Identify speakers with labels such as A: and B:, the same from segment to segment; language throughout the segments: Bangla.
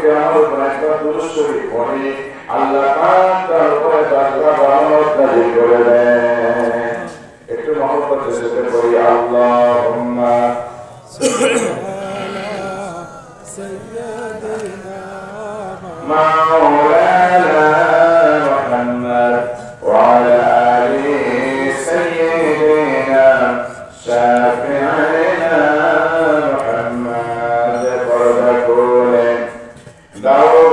A: প্রত্যেককে আমার উপর একবার দুরূদ শরীফ পড়ে আল্লাহ পাক তার উপরে দরজা রহমত নাযিল করে দেন। একটু মহব্বতের সাথে পড়ি আল্লাহুম্মা مولانا محمد وعلى آل سيدنا شافعنا محمد فرد كل دور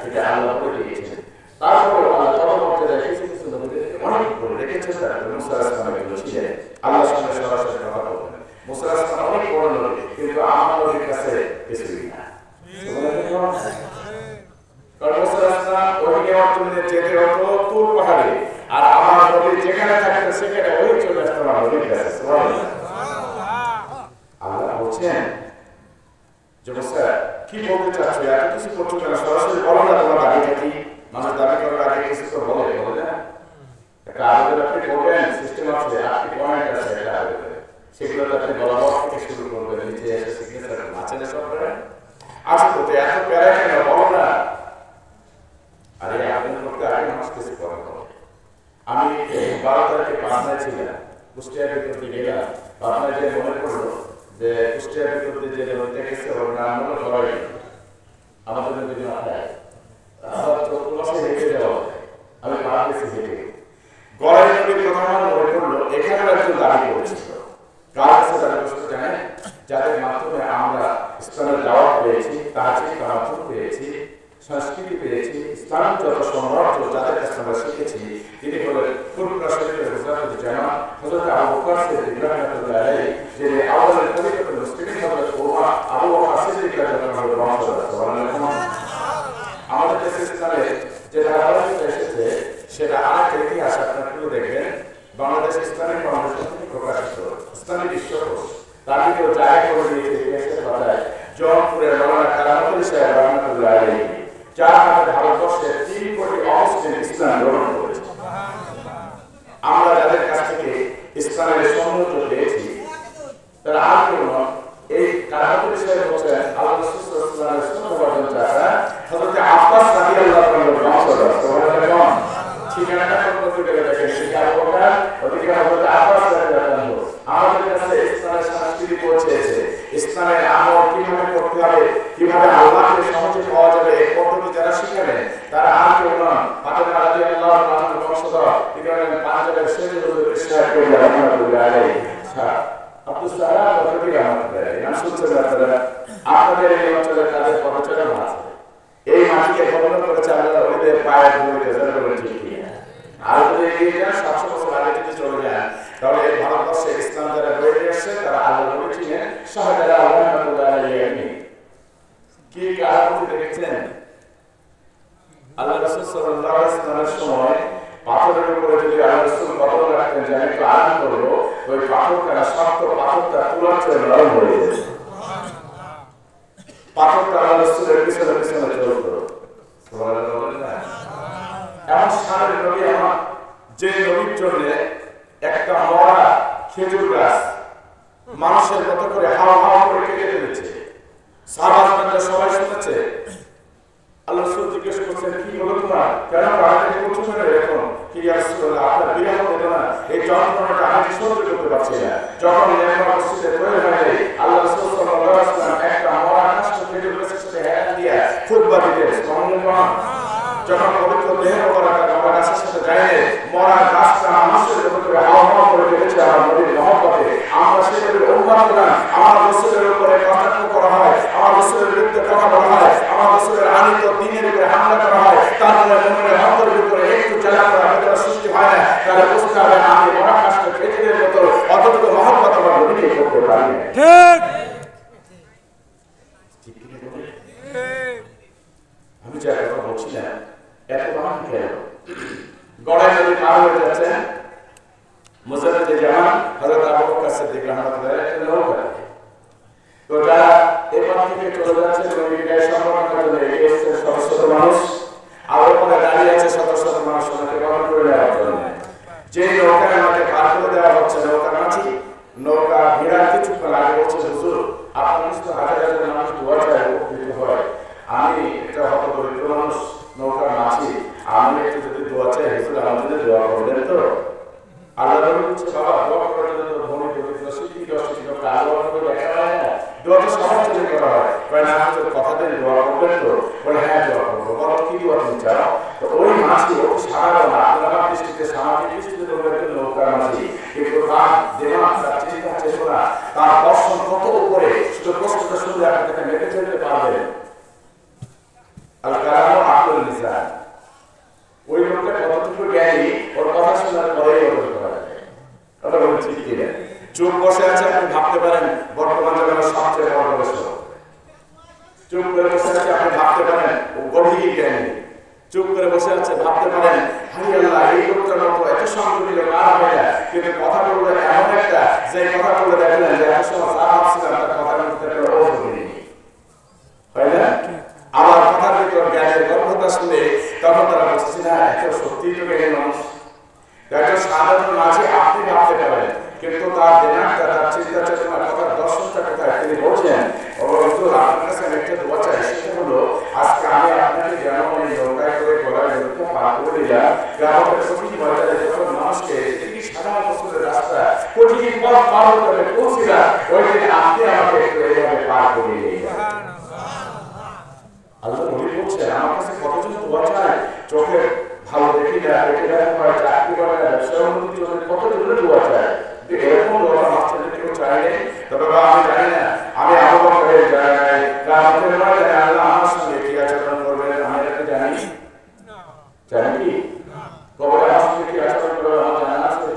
B: এটা আল্লাহ করে দিয়েছেন। তারপরে আল্লাহ পরবর্তীতে কিছু কিছু নবীদের
A: চেষ্টা করে মুসা আলাইহিস সালাম ছিলেন আল্লাহর সঙ্গে সরাসরি কথা বলতেন। মুসা আলাইহিস সালাম অনেক বড় নবী, কিন্তু আমার নবীর কাছে কিছুই না। কারণ মুসা আলাইহিস সালাম ওইকে অর্জনে যেতে হতো তুর পাহাড়ে, আর আমার নবী যেখানে থাকতেন সেখানে ওই চলে আসতো আমার নবীর কাছে। সুবহানাল্লাহ। আল্লাহ বলছেন যে মুসা কি বলতে চাচ্ছ, এত কিছু করছো কেন, সরাসরি বলো না তোমার দাবিটা কি। মানুষ দাবি করার আগে কিছু তো বলে না। একটা আবেদন আপনি করবেন, সিস্টেম আছে, আপনি পয়েন্ট আছে একটা আবেদন, সেগুলো আপনি বলাবর থেকে শুরু করবেন, নিচে এসে সিগনেচার মাঝে সব করেন। আচ্ছা তো এত প্যারা কেন বলো না। আরে আবেদন করতে আগে মানুষ কিছু করেন। আমি 12 তারিখে পাবনায় ছিলাম, কুষ্টিয়ার ভিতরে গেলাম। পাবনায় যে মনে করলো যে কুষ্টিয়ার ভিতরে যে নদীতে গেছে ওর নাম হলো গড়াই, আমাদের নদী মাথায় হেঁটে যাওয়া। আমি পার গেছি হেঁটে গড়াই নদীর কথা আমার মনে করলো। এখানেও একজন দাবি করেছিল, কার কাছে দাবি করতে জানেন, যাদের মাধ্যমে আমরা ইসলামের দাওয়াত পেয়েছি, তাজিদ তামাদ্দুন পেয়েছি, সংস্কৃতি পেয়েছি, ইসলাম যত সম্রাজ্য যাদের কাছে আমরা শিখেছি, তিনি হলেন ফুরফুরা শরীফের হুজরাতুল জামা হযরত আবু বকর সিদ্দিক রাদিয়াল্লাহু আলাইহি, যিনি আউয়ালুল খলিফাতুল মুসলিমিন হযরত ওমর আবু বকর সিদ্দিক রাদিয়াল্লাহু আনহুর বংশধর। সুবহানাল্লাহ। আমাদের দেশে ইসলামে যে ধারাবাহিকতা এসেছে সেটা আরেকটা ইতিহাস আপনারা খুলে দেখবেন। বাংলাদেশ ইসলামিক ফাউন্ডেশন থেকে প্রকাশিত ইসলামী বিশ্বকোষ, তার ভিতরে জায়গা করে দিয়েছে ইতিহাসের পাতায় জয়পুরের মাওলানা কারামতুল সাহেব রাহমাতুল্লাহ আলাইহি, যার হাতে ভারতবর্ষের 3 কোটি অমুসলিম ইসলাম গ্রহণ করেছে। আমরা যাদের কাছ থেকে ইসলামের সৌন্দর্য পেয়েছি তারা আর কেউ নয়, এই কারামতুল সাহেব হচ্ছেন আল্লাহ রাসূল সাল্লাল্লাহু আলাইহি ওয়াসাল্লামের চাচা হযরত আব্বাস রাদিয়াল্লাহু আনহুর বংশধর। সুবহানাল্লাহ। ঠিকানাটা বলতে গেলে দেখেন, শিকার করা ওদিকে হযরত আব্বাস রাদিয়াল্লাহু আনহু আমাদের কাছে ইসলামের সংস্কৃতি পৌঁছেছে, ইসলামের আমল কিভাবে করতে হবে, কিভাবে আল্লাহকে সহজে পাওয়া যাবে, এই পদ্ধতি যারা শিখাবেন তারা আর কেউ নন, ফাতেমা রাদিয়াল্লাহু আনহার বংশধর, তিনি হলেন পাঞ্জাবের শেখ হুজুর ইসলাম রাহমাতুল্লাহ আলাইহি, আব্দুল সালাম বকরি রাহমাতুল্লাহ আলাইহি। নাম শুনছেন আপনারা? আপনাদের এই অঞ্চলে তাদের পরিচয় আছে। এই মাটিকে বর্ণনা করেছে আল্লাহ ওদের পায়ের ধুলোতে জনগণ ঠিক কি আর যদি এগিয়ে যান 700 বছর আগে যদি চলে যান, তাহলে এই ভারতবর্ষে ইসলাম যারা বেড়ে আসছে তারা আল্লাহ নবী ছিলেন শাহজাদা রাহমাতুল্লাহ আলাইহি। কি কারণ দেখেছেন? আল্লাহ রাসূল সাল্লাল্লাহু আলাইহি ওয়াসাল্লামের সময় পাথরের উপরে যদি আল্লাহ রাসূল পাথর রাখতেন যে আমি আরাম করবো, ওই পাথরটা শক্ত পাথরটা তুলার চেয়ে নরম হয়ে যেত। পাথরটা আল্লাহ রাসূলের পিছনে পিছনে চলতো। সুবহানাল্লাহ। এমন সারের নবী আমার, যে নবীর জন্য একটা মরা খেজুর গাছ মানুষের মতো করে হাওয়া হাওয়া করে কেটে ফেলেছে। সাহাবারা সবাই শুনেছে। আল্লাহ রাসূল জিজ্ঞেস করছেন, কি হলো তোমার, কেন পাহাড়ে করছো না এখন? কি ইয়া রাসূলুল্লাহ, আপনার বিরহ বেদনা, এই যন্ত্রণাটা আমি সহ্য করতে পারছি না। যখন নেমা মসজিদে তৈরি হয়ে আল্লাহ রাসূল সাল্লাল্লাহু আলাইহি ওয়াসাল্লাম একটা মরা কাষ্ঠ খেজুর গাছের সাথে হাত দিয়ে খুতবা দিতেন। সুবহানাল্লাহ। যখন পবিত্র দেহ মোবারক মরা গাছের সাথে যায়, মরা গাছটা মানুষের উপরে হাওয়া হাওয়া করে ফেলেছে আমার নবীর মহব্বতে। আমরা সেই নবীর উম্মত হলাম, আমার রাসূলের উপরে কটাক্ষ করা হয়, আমার রাসূলের বিরুদ্ধে কথা বলা হয়, আমার রাসূলের আনিত দ্বীনের উপরে হামলা করা হয়, তারপরে মুমিনের অন্তরের উপরে একটু জ্বালা করা বেদনা সৃষ্টি হয় না, তাহলে বুঝতে হবে আমি মরা গাছটা খেজুরের মতো অতটুকু মহব্বত আমার নবীকে করতে পারি না। ঠিক আমি যা কথা বলছি না এত দাম কেন? গড়াই নদী পার হয়ে যাচ্ছে, মুজাদ্দিদে জামান হযরত আবু বকর সিদ্দিক রাহমাতুল্লাহ আলাইহি একটা নৌকা। তো যারা এপার থেকে চলে যাচ্ছে নদীর গায়ে সংরক্ষণের জন্য এগিয়ে এসেছে শত শত মানুষ, আর ওখানে দাঁড়িয়ে আছে শত শত মানুষ ওনাকে বরণ করে নেওয়ার জন্য। যে নৌকায় আমাকে পার করে দেওয়া হচ্ছে, নৌকার মাঝি নৌকা ভিড়ার কিছুক্ষণ আগে বলছে, হুজুর আপনার কিছু হাজার হাজার মানুষ দোয়া চায়, উপকৃত হয়। আমি একটা হতদরিদ্র মানুষ, নৌকার মাঝি, আমি একটু যদি দোয়া চাই, হুজুর আমার জন্য দোয়া করবেন তো? আল্লাহ নবী বলছে, বাবা দোয়া করার জন্য তো ধনী দরিদ্র শিক্ষিত অশিক্ষিত কারো দেখা হয় না, দোয়া তো সবার জন্য করা হয়। না হুজুর কথা দেন দোয়া করবেন তো? বলে হ্যাঁ দোয়া করবো। বলো কি দোয়া তুমি চাও? তো ওই মাঝি ও সাধারণ আপনার দৃষ্টিতে সামাজিক দৃষ্টিতে নৌকার মাঝি, কিন্তু তার দেমাগ তার চিন্তা চেতনা তার দর্শন কত উপরে, শুধু প্রশ্নটা শুনলে আপনি তাকে মেপে চলতে পারবেন। ওই লোকটা কতটুকু জ্ঞানী, ওর কথা শোনার পরেই ওর চুপ বসে আছে, আপনি ভাবতে পারেন বর্তমান জগতের সবচেয়ে বড় গবেষক। চুপ করে বসে আছে, আপনি ভাবতে পারেন ও গভীর জ্ঞানী। চুপ করে বসে আছে, ভাবতে পারেন হাই আল্লাহ, এই লোকটার মতো এত সংযমী কার হয় না, কিন্তু কথা বললে এমন একটা যে কথা বলে দেখলেন যে এত সময় যা ভাবছিলাম তার কথার মধ্যে হয় না। আবার কথার ভিতর জ্ঞানের গর্ভতা শুনে তখন তারা বলছে না এত সত্যি তো জ্ঞানী মানুষ। একটা সাধারণ মাঝে আপনি ভাবতে পারেন, কিন্তু তার দিনাকটা, তার চিন্তা চেতনা, কথার দর্শনটা কোথায় তিনি বলছেন আপনার কাছে একটা দোয়া চাই, সেটা হলো আজকে আমি আপনাকে যেন এই নৌকায় করে গলায় নৌকা পার করে দিলাম গ্রামের কঠিন বাজারে যখন মানুষকে তিনি সাধারণ বছরের রাস্তা কঠিন পথ পার করে পৌঁছিলাম, ওই দিন আপনি আমাকে একটু এইভাবে পার করে দিলেন। আল্লাহ নবী বলছেন আমার কাছে কতজন দোয়া চায়, চোখে ভালো দেখি না, দেখে দেখা হয়, চাকরি করে না, ব্যবসার উন্নতির জন্য কতজনের দোয়া চায়। এরকম দোয়া মাঝখানে কেউ চাইলে, তবে আমি জানি না, আমি আবু বকরের জানি নাই, রাতের বেলা জানি আল্লাহ আমার সঙ্গে কি আচরণ করবেন আমি এটা জানি। জানি কি কবরে আমার সঙ্গে কি আচরণ করবে আমার জানা আছে?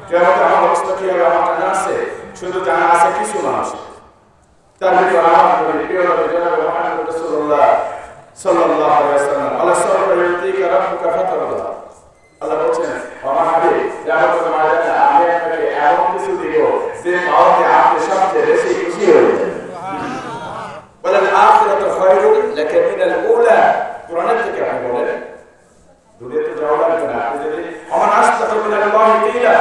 A: কিয়ামতে আমার অবস্থা কি হবে আমার জানা আছে? শুধু জানা আছে কিছু মানুষ। তার ভিতরে আমার প্রিয় নবী জনাব মুহাম্মদ রাসূলুল্লাহ সাল্লাল্লাহু আলাইহি ওয়াসাল্লাম আল্লাহ সাল্লাল্লাহু আলাইহি রাব্বুকা ফাতারদা। আল্লাহ বলেন আমার হাবিব কিয়ামতের ময়দানে আমি আপনাকে এমন কিছু দিব যে পাওয়াতে আপনি সবচেয়ে বেশি খুশি হবেন। ওয়ালাল আখিরাতু খায়রুন লাকা মিনাল উলা। কোরআন থেকে আপনি বলেন দুনিয়াতে যাওয়া লাগবে না, আপনি যদি আমার আস্তাগফিরু মিনাল্লাহি কিলা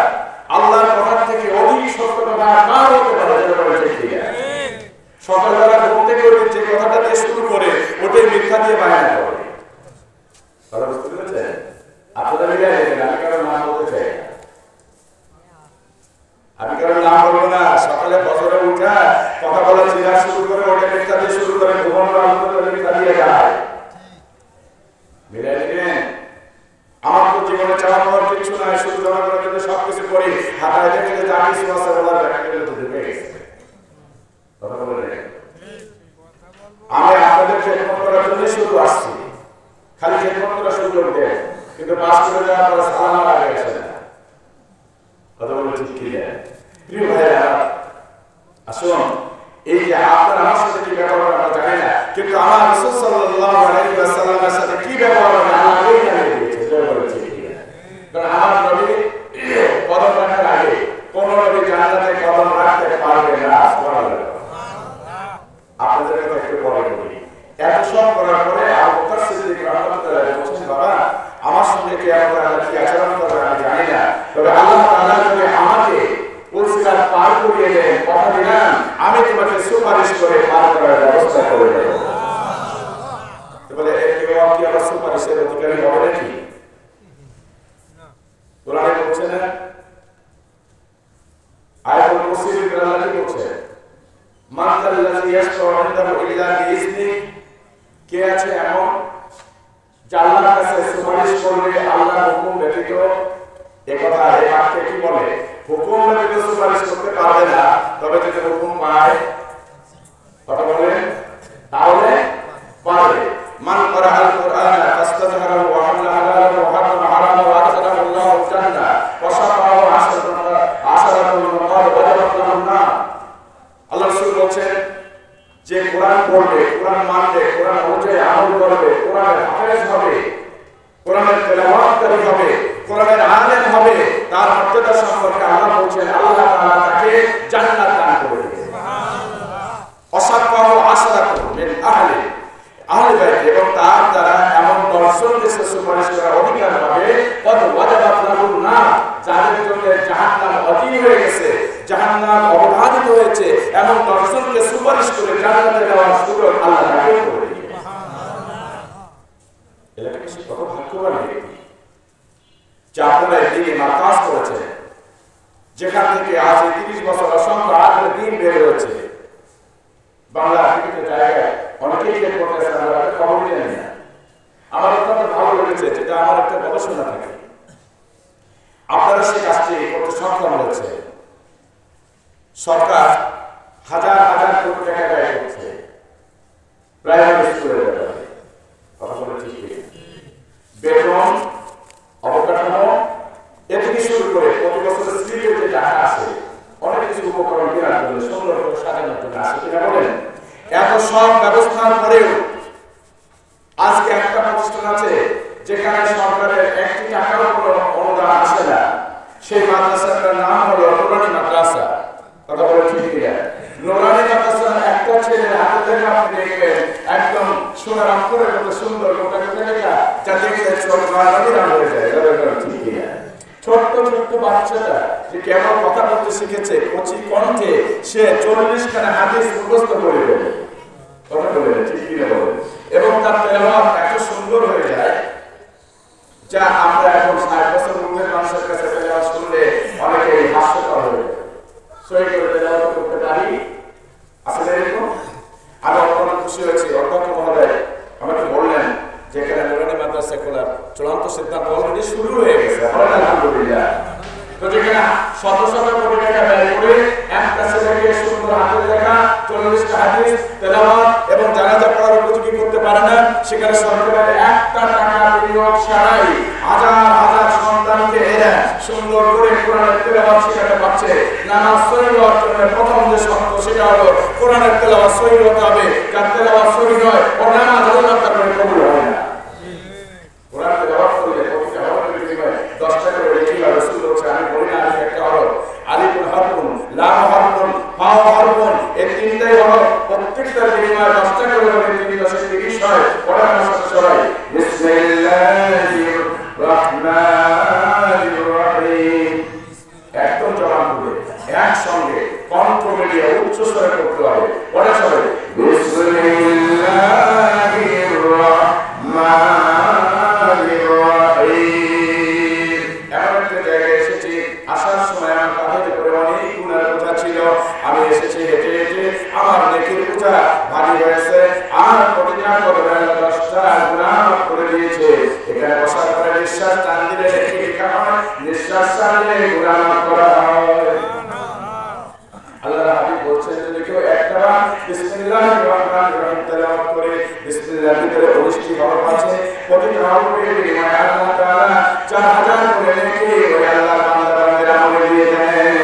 A: আল্লাহর কথা থেকে অধিক সত্য কথা কার হতে পারে যেটা বলেছে ঠিক আছে। সকালবেলা ঘুম থেকে উঠে যে কথাটা দিয়ে শুরু করে ওটাই মিথ্যা দিয়ে বায়না করে। কথা বুঝতে পেরেছেন? আপনারা মিলে দেখেন, আমি কারণ নাম বলতে চাই না, আমি কারণ নাম বলবো না। সকালে বছরে উঠা কথা বলা চিরা শুরু করে ওটা মিথ্যা দিয়ে শুরু করে ঘুমানোর আলোচনা মিথ্যা দিয়ে যায়। মিলে দেখেন আমার তো জীবনে চাওয়া পাওয়ার কিছু নাই, শুধু জনগণের জন্য সবকিছু করি, হাতায় দেখলে যা কিছু আছে বলার দেখা গেলে তো ঢুকে গেছে। কথা বলে দেখেন আমি আপনাদের খেদমত করার জন্য শুধু আসছি, খালি খেদমত করা সুযোগ দেন, কিন্তু পাস করে যাওয়ার পরে সালাম আগে গেছে না। কথা বলে ঠিক কি দেন? প্রিয় ভাইরা আসুন, এই যে আপনার আমার সাথে কি ব্যবহার আমরা জানি না, কিন্তু আমার রাসূল সাল্লাল্লাহু আলাইহি ওয়াসাল্লামের সাথে কি ব্যবহার আল্লাহ আগেই জানিয়ে দিয়েছে। জয় বলে ঠিক কি দেন? কারণ আমার নবী কদম রাখার আগে কোন নবী জান্নাতে কদম রাখতে পারবে না। সুবহানাল্লাহ। আপনাদের কথা একটু পরে বলি। এত সব করার পরে আবু বকর সিদ্দিক রাদিয়াল্লাহু আনহু বলেন বাবা আমার সঙ্গে কিয়ামতে আল্লাহ কি আচরণ করবে আমি জানি না, তবে আল্লাহ তাআলা যদি আমাকে পুরস্কার পার করিয়ে দেন কথা দিলাম আমি তোমাকে সুপারিশ করে পার করার ব্যবস্থা করে দেব। বলে কেউ কি আবার সুপারিশের অধিকারী হবে নাকি? কোরআনে বলছে না, আয়াতুল কুরসির ভিতরে আল্লাহ কি বলছে? মানজাল্লাযী ইয়াশফাউ ইনদাহু ইল্লা বিইজনি। কে আছে এমন যে আল্লাহর কাছে সুপারিশ করবে আল্লাহর হুকুম ব্যতীত? এই কথা এই বাক্যে কি বলে? হুকুম ব্যতীত সুপারিশ করতে পারবে না, তবে যদি হুকুম পায় কথা বলেন তাহলে পারবে। মান ক্বারাআল কুরআনা ফাস্তাযহারাহু ওয়া হাল্লা হালালাহু ওয়া হারামা হারামাহু ওয়া আদখালাহু আল্লাহু জান্নাহ ওয়া শাফাআহু আশরাতুল মাকার ওয়াজাবাত লাহুন নার। আল্লাহ রাসূল বলেন যে কোরআন পড়বে, কোরআন মানবে, কোরআন অনুযায়ী আমল করবে, কোরআনের হাফেজ হবে, কোরআনের তেলাওয়াতকারী হবে, কোরআনের আলেম হবে, তার মর্যাদা সম্পর্কে আল্লাহ বলেন আল্লাহ তাআলা তাকে জান্নাত দান করে দেবেন। সুবহানাল্লাহ। ওয়াসাফাহু আশরাতুন মিন আহলি বাইত, এবং তার দ্বারা এমন 10 জনকে সুপারিশ করার অধিকার পাবে কত ওয়াজাবাত লাহুন নার, যাদের জন্য জাহান্নাম অধীন হয়ে গেছে, জাহান্নাম অবধারিত হয়েছে, এমন 10 জনকে সুপারিশ করে জান্নাতে যাওয়ার সুযোগ আল্লাহ তাকে করে দিবেন। সুবহানাল্লাহ। এটা কি কত ভাগ্যবান ব্যক্তি যে আপনারা এই দিনে মার্কাজ করেছেন, যেখান থেকে আজ 30 বছর অসংখ্য আলেম দিন বের হয়েছে। বাংলা বিভিন্ন জায়গায় অনেকেই খেয়ে করতেছে, আমরা খবর জানি না। আমার অত্যন্ত ভালো লেগেছে, যেটা আমার একটা গবেষণা থাকে, আপনারা সেই কাজটি করতে সক্ষম হয়েছে। সরকার হাজার হাজার কোটি টাকা ব্যয় করছে প্রাইমারি স্কুলের ব্যাপারে। কথা বলে ঠিক বেতন, অবকাঠামো এ থেকে শুরু করে প্রতি বছরের স্লিপে যে টাকা আসে, অনেক কিছু সেই মাদ্রাসাটার নাম হলো নুরানি মাদ্রাসা। কথা বলে ঠিক কিনা? নুরানি মাদ্রাসা একটা ছেলে হাতে থেকে আপনি দেখবেন একদম সোনার অক্ষরের মতো সুন্দর গোটা গোটা লেখা, যা দেখলে চোখ রাম হয়ে যায়। ঠিক কিনা? ছোট্ট ছোট্ট বাচ্চাটা যে কেমন কথা বলতে শিখেছে, কচি কণ্ঠে সে 40খানা হাদিস মুখস্থ করে ফেলে। কথা বলে ঠিক কিনা বলে? এবং তার তেলাওয়াত এত সুন্দর হয়ে যায় যা আমরা এখন 60 বছর উর্ধ্বের মানুষের কাছে তেলাওয়াত শুনলে অনেকেই হাস্যকর হয়ে যায়। সই করে তেলাওয়াত করতে পারি আসলে এরকম। আমি অত্যন্ত খুশি হয়েছি, অধ্যক্ষ মহোদয় আমাকে বললেন যে এখানে নুরানি মাদ্রাসা খোলার চূড়ান্ত সিদ্ধান্ত অলরেডি শুরু হয়ে গেছে। আলহামদুলিল্লাহ। তো যেখানে শত শত কোটি টাকা ব্যয় করে একটা ছেলেকে সুন্দর হাতের লেখা 40টা হাদিস তেলাওয়াত এবং জানাজা পড়ার উপযোগী করতে পারে না, সেখানে সরকারের একটা টাকা বিনিয়োগ ছাড়াই হাজার হাজার সন্তানকে এরা সুন্দর করে কোরআনের তেলাওয়াত শেখাতে পারছে। নামাজ সহিহ হওয়ার জন্য প্রথম যে শর্ত সেটা হলো কোরআনের তেলাওয়াত সহিহ হতে হবে। যার তেলাওয়াত সহিহ হয় ওর নামাজ আল্লাহ তাআলা কবুল হয় না। কোরআন তেলাওয়াত করলে প্রতিটা হরফের বিনিময়ে 10 টাকা করে লিখি হয়। রাসূল বলেছেন, আমি বলি না আলিফ একটা হরফ, আলিফুন হরফুন, লাম হরফুন, ফাও হরফুন, এই তিনটাই হরফ, প্রত্যেকটার বিনিময়ে 10 টাকা করে 3 10 30 হয়। পড়ার সাথে সবাই বিসমিল্লাহির রহমানির রহিম একদম জবান খুলে একসঙ্গে কণ্ঠ মিলিয়ে উচ্চ স্বরে করতে হবে। পড়া সবাই বিসমিল্লাহির রহমানির রহিম। এমন একটা জায়গায় এসেছি, আসার সময় আমার কাঁধে করে অনেক গুনার বোঝা ছিল। আমি এসেছি হেঁটে হেঁটে, আমার নেকির বোঝা ভারী হয়েছে। আর প্রতিটা কদমে 10টা গুনাহ মাফ করে দিয়েছে। এখানে বসার পরে নিঃশ্বাস টান দিলে নেকি লেখা হয়, নিঃশ্বাস ছাড়লে গুনাহ মাফ করা হয়। আল্লাহর হাবিব বলছেন যদি কেউ একবার বিসমিল্লাহির রহমানির রহিম তেলাওয়াত করে, বিসমিল্লাহর ভিতরে 19টি হরফ আছে, প্রতিটা হরফের বিনিময়ে আল্লাহ তাআলা 4000 করে নেকি ওই আল্লাহর বান্দাদের আমলে দিয়ে দেন।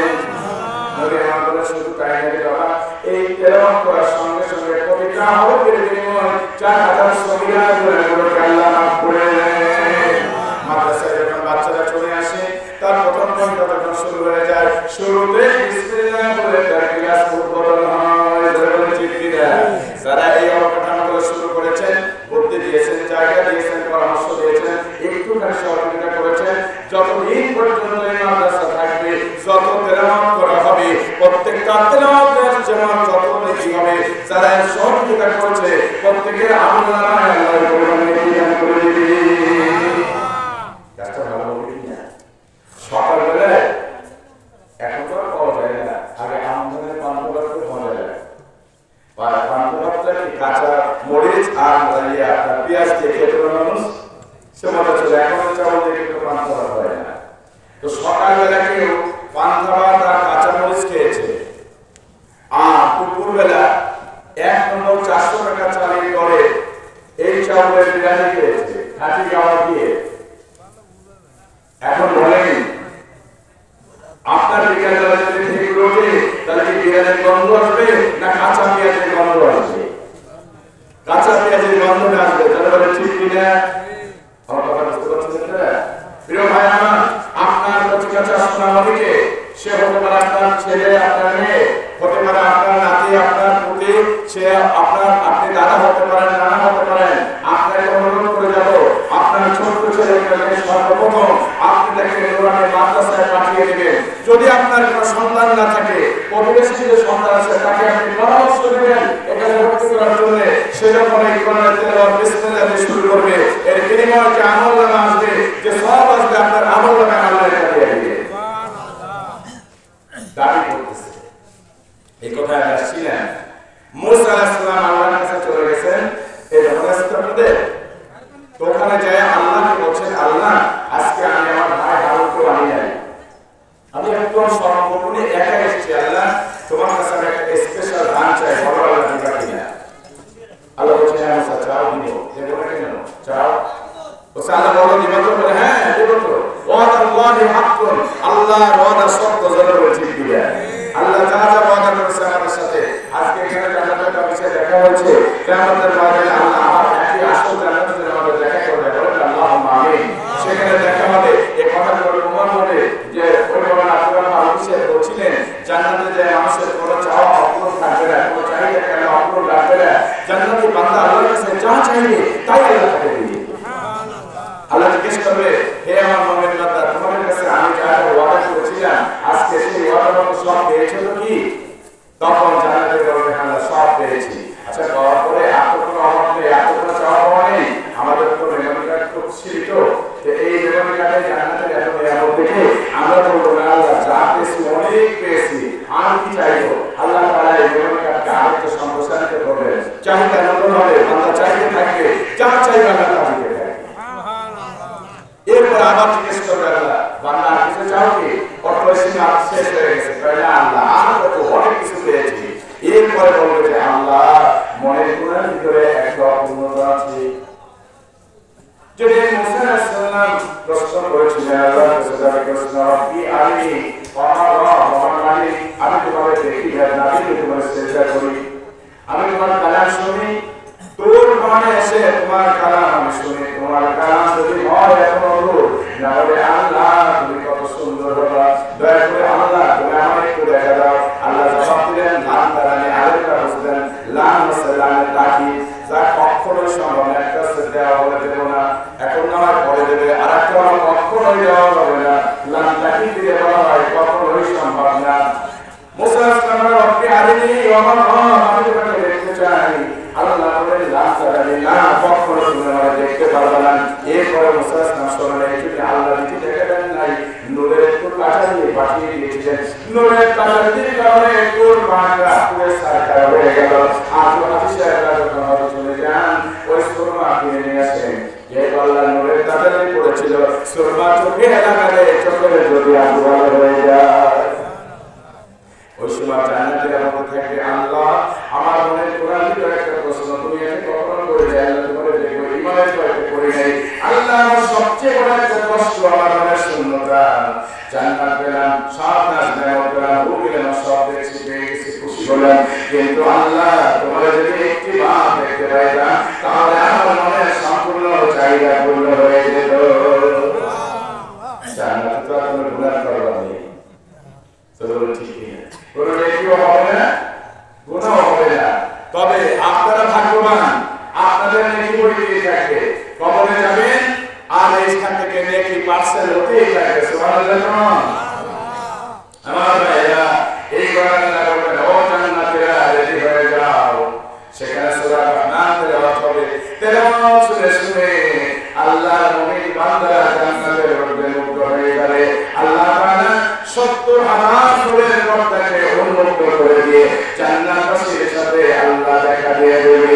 A: নবী আমার শুধু তাই নয় বাবা, এই তেলাওয়াত করার সঙ্গে সঙ্গে প্রতিটা হরফের বিনিময়ে 4000 সগীরা গুনাহগুলোকে আল্লাহ মাফ করে দেন। মাদ্রাসায় যখন বাচ্চারা চলে আসে, তার প্রথম ঘন্টা যখন শুরু হয়ে যায়, শুরুতে বিসমিল্লাহ বলে তার ক্লাস উদ্বোধন হয়। যারা এই অবকাঠামোগুলো শুরু করেছেন, বুদ্ধি দিয়েছেন, জায়গা দিয়েছেন, পরামর্শ দিয়েছেন, একটুখানি সহযোগিতা করেছেন, যতদিন পর্যন্ত এই মাদ্রাসা থাকবে, যত তেলাওয়াত করা হবে, প্রত্যেকটা তেলাওয়াতের যেমন যত নেকি হবে, যারা সহযোগিতা করেছে প্রত্যেকের আমলনামায় আল্লাহ কবুল করে দিবেন। কাজটা ভালো হবে কিনা? সকালবেলায় এখন তো পাওয়া যায় না, আগে আমদানের পান্থভাত পাওয়া যায়। পান্থভাতটা কি কাঁচা মরিচ আর আপনার পেঁয়াজ দিয়ে খেতে মানুষ সে মজা ছিল। এখন চাউল দিয়ে কিন্তু পান্থভাত হয় না। তো সকালবেলা কেউ পান্থভাত আর কাঁচা মরিচ খেয়েছে, আর দুপুরবেলা 1 নম্বর 400 টাকা চালের দরে এই চাউলের বিরিয়ানি খেয়েছে খাঁটি গাওয়া দিয়ে। এখন বলেন আপনার বিকেলবেলা যদি ঠিক রোটে, তাহলে কি বিরিয়ানির গন্ধ আসবে না কাঁচা পেঁয়াজের গন্ধ আসবে? কাঁচা পেঁয়াজের গন্ধ আসবে। তাহলে বলে ঠিক কিনা? আমার কথা বুঝতে পারছেন না? প্রিয় ভাই আমার, আপনার কাছে সোনামণিকে সে হতে পারে আপনার ছেলে, আপনার মেয়ে, হতে পারে আপনার নাতি, আপনার পুত্র, সে আপনি দাদা হতে পারেন, নানা হতে পারেন। আপনাকে অনুরোধ করে যাব, আপনার ছোট্ট ছেলেকে সর্বপ্রথম আপনি তাকে নুরানি মাদ্রাসায় পাঠিয়ে দেবেন। যদি আপনার কোনো সন্তান না থাকে, প্রতিবেশী যে সন্তান আছে তাকে আপনি পরামর্শ দেবেন এখানে ভর্তি করার জন্য। সে যখন এই কোরআনের তেলাওয়াত বিসমিল্লাহ দিয়ে শুরু করবে, এর বিনিময়ে যে আমলনামা আসবে, যে সওয়াব আসবে, আপনার আমলনামায় আল্লাহ দিয়ে দিবে। দাবি করতেছে। এই কথা আসছিলেন মুসা আলাইহিস সালাম আল্লাহর কাছে চলে গেছেন, এই জনস্থানদের তো ওখানে যায় আল্লাহকে বলছেন, আল্লাহ আজকে আমি আমার ভাই হারুনকে আনি নাই, আমি একদম সম্পূর্ণে একা এসেছি। আল্লাহ তোমার কাছে আমি একটা স্পেশাল দান চাই, বলো আল্লাহ দিবা কিনা? আল্লাহ বলছেন হ্যাঁ মুসা চাও, দিব। দেবো না কেন? চাও। বলছে আল্লাহ বলো দিবা তো? বলে হ্যাঁ দেবো তো। ওয়াদাল্লাহি হাক্কুন, আল্লাহর ওয়াদা সত্য, জোরে বলে ঠিক দিবেন। আল্লাহ যা যা ওয়াদা করেছে আমাদের সাথে, আজকে এখানে জান্নাতের বিষয়ে দেখা হচ্ছে, কিয়ামতের ময়দানে আল্লাহ আমার একই আসল জান্নাতে আমাদের দেখা করবে। বলেন আল্লাহুম্মা আমিন। সেখানে দেখা হবে, এই কথাগুলো প্রমাণ হবে যে ওই পেয়েছো তো কি? তখন জান্নাতে বলবে আল্লাহ সব পেয়েছি। আচ্ছা পাওয়ার পরে এত কোনো অভাব নেই, এত কোনো চাওয়া পাওয়া নেই, আমাদের তো মেমোরি কার্ড খুব ছিল যে এই মেমোরি কার্ডে জান্নাতের এত নিয়ামত দেখে আমরা বলবো না আল্লাহ যা পেয়েছি অনেক পেয়েছি, আর কি চাইবো? আল্লাহ তাআলা এই মেমোরি কার্ডকে আরেকটু সম্প্রসারিত করবেন, চাহিদা নতুন হবে, বান্দা চাইতে থাকবে, যা চাইবে আল্লাহ তা দিতে থাকবে। এরপর আবার জিজ্ঞেস করবে আল্লাহ বান্দা আর কিছু চাও কি? অটোসীমা শেষ হয়ে গেছে, তাহলে আল্লাহ আর কত অনেক কিছু পেয়েছি। এরপরে বলবে যে আল্লাহ মনের গুণের ভিতরে একটা অপূর্ণতা আছে। যদি মুসা আলাইহিস সালাম প্রশ্ন করেছিলেন আল্লাহ তাআলাকে প্রশ্ন কি আলী আমার রব আমার মালিক আমি তোমাকে দেখি না, আমি তোমাকে সেজদা করি, আমি তোমার কালাম শুনি, তোর মানে এসে তোমার কালাম আমি শুনি, তোমার কালাম যদি হয় এত অনুরোধ না হলে আল্লাহ তুমি কত সুন্দর হবা, দয়া করে আল্লাহ তুমি আমাকে একটু দেখা দাও। আল্লাহ জবাব দিলেন লান তারানি, আরেকটা বুঝলেন লান সালামের তাকি, যা কখনোই সম্ভব না, একটা দেওয়া বলে দেবো না, এখন না হয় পরে দেবে, আর একটা কখনোই দেওয়া হবে না, লান তাকি দিয়ে বলা হয় কখনোই সম্ভব না। মুসা আলাইহিস সালামের রব্বি আরিনি আমার রব আমি তোমাকে দেখতে চাই, আল্লাহ বলেন লান তারানি না কখনো তুমি আমাকে দেখতে পারবে না। এরপরে মুসা আলাইহিস সালাম শোনেন এই যে আল্লাহ নিজে দেখে দেন নাই, নূরের একটু কাটা দিয়ে পাঠিয়ে দিয়েছিলেন, নূরের কাটা দিয়ে কারণে তোর বাংলা পুরো সারকার হয়ে গেল। আর হাদিসেরা যখন হয়তো চলে যান ওই সুরমা কিনে নিয়ে আসেন, যে আল্লাহ নূরের কাটা দিয়ে পড়েছিল, সুরমা চোখে লাগালে চোখের যদি আগুয়াল হয়ে যায়, ওই সময় জান্নাতের মধ্যে থাকবে আল্লাহ আমার মনে কোরআন ভিতরে একটা প্রশ্ন তুমি এত কখনো করে যায় আল্লাহ তোমাকে দেখো ইমানের কয়েকটা করে নাই, আল্লাহ আমার সবচেয়ে বড় একটা কষ্ট আমার মনের শূন্যতা, জান্নাত পেলাম সব নাজ নেওয়া পেলাম ভুল গেলাম সব দেখছি পেয়ে গেছি খুশি হলাম, কিন্তু আল্লাহ তোমার যদি একটি বার দেখতে পাইতাম তাহলে আমার মনের সম্পূর্ণ চাহিদা পূর্ণ হয়ে যেত। জান্নাতে তো কোনো গুনাহ করবার নেই, কোনো নেকিও হবে না, গুনাহ হবে না, তবে আপনারা ভাগ্যবান আপনাদের নেকি বইতে থাকবে, কবরে যাবেন আর এইখান থেকে নেকি পার্সেল হতেই থাকবে। সুবহানাল্লাহ। আমার ভাইরা এই কোরআনটা বলবেন ও জান্নাতীরা রেডি হয়ে যাও, সেখানে সূরা রহমান তেলাওয়াত হবে, তেলাওয়াত শুনে শুনে আল্লাহর মুমিন বান্দারা জান্নাতের মধ্যে মুক্ত হয়ে যাবে। আল্লাহ তাআলা ৭০,০০০ ফুলের পর্দাকে উন্মুক্ত করে দিয়ে জান্নাতবাসীর সাথে আল্লাহ দেখা দিয়ে দেবে।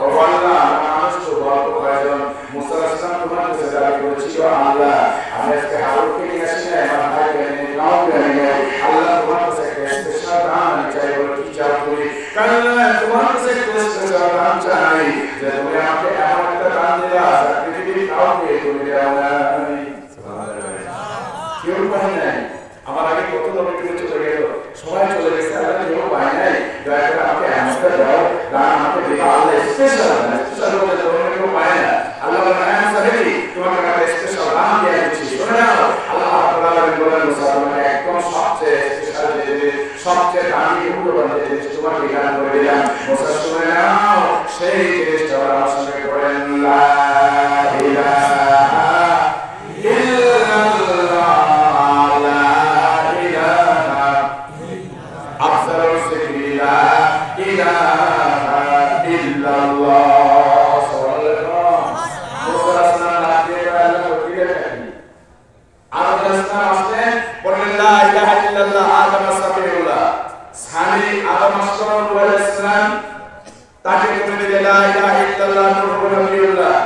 A: ও আল্লাহ মানুষ তো বড় কয়জন মুসা আলাইহিস সালাম তোমার কাছে দাবি করেছিল আল্লাহ আমি আজকে হারুনকে নিয়ে আসি না, আমার ভাইকে নিয়ে নাওকে নিয়ে আল্লাহ তোমার কাছে একটা স্পেশাল দান চাই, বলে কি চাও তুমি? কারণ তোমার কাছে একটা স্পেশাল দান চাই যে তুমি আমাকে এমন একটা দান দিলা পৃথিবীর কাউকে তুমি দাও না। কেউ পায় নাই, আমার আগে কত লোক চলে গেল, সবাই চলে গেছে, আল্লাহ কেউ পায় নাই, দয়া করে আমাকে এমনটা দাও দান আমাকে দিবা। আল্লাহ স্পেশাল বলে তোমাকে কেউ পায় না, আল্লাহ তোমাকে একটা স্পেশাল দান দিয়ে দিচ্ছি, শুনে নাও। আল্লাহ বলেন মুসা তোমাকে একদম সবচেয়ে স্পেশাল সবচেয়ে দামি মূল্যবান জিনিস তোমাকে দান করে দিলাম, মুসা শুনে নাও। সেই জিনিসটা আমার সঙ্গে করেন লা ইলাহা ইল্লাল্লাহ লা ইলাহা আফজালুল যিকরি লা ইলাহা ইল্লাল্লাহ। সুবহানাল্লাহ। মুসা সাল্লাল্লাহু আলাইহি ওয়া সাল্লাম আসলেন বললেন লা ইলাহা ইল্লাল্লাহ আদম সাবিউল্লাহ, সানি আদম আলাইহিস সালাম তাকে বলে দিলেন লা ইলাহা ইল্লাল্লাহ নূহুল নবিয়্যুল্লাহ।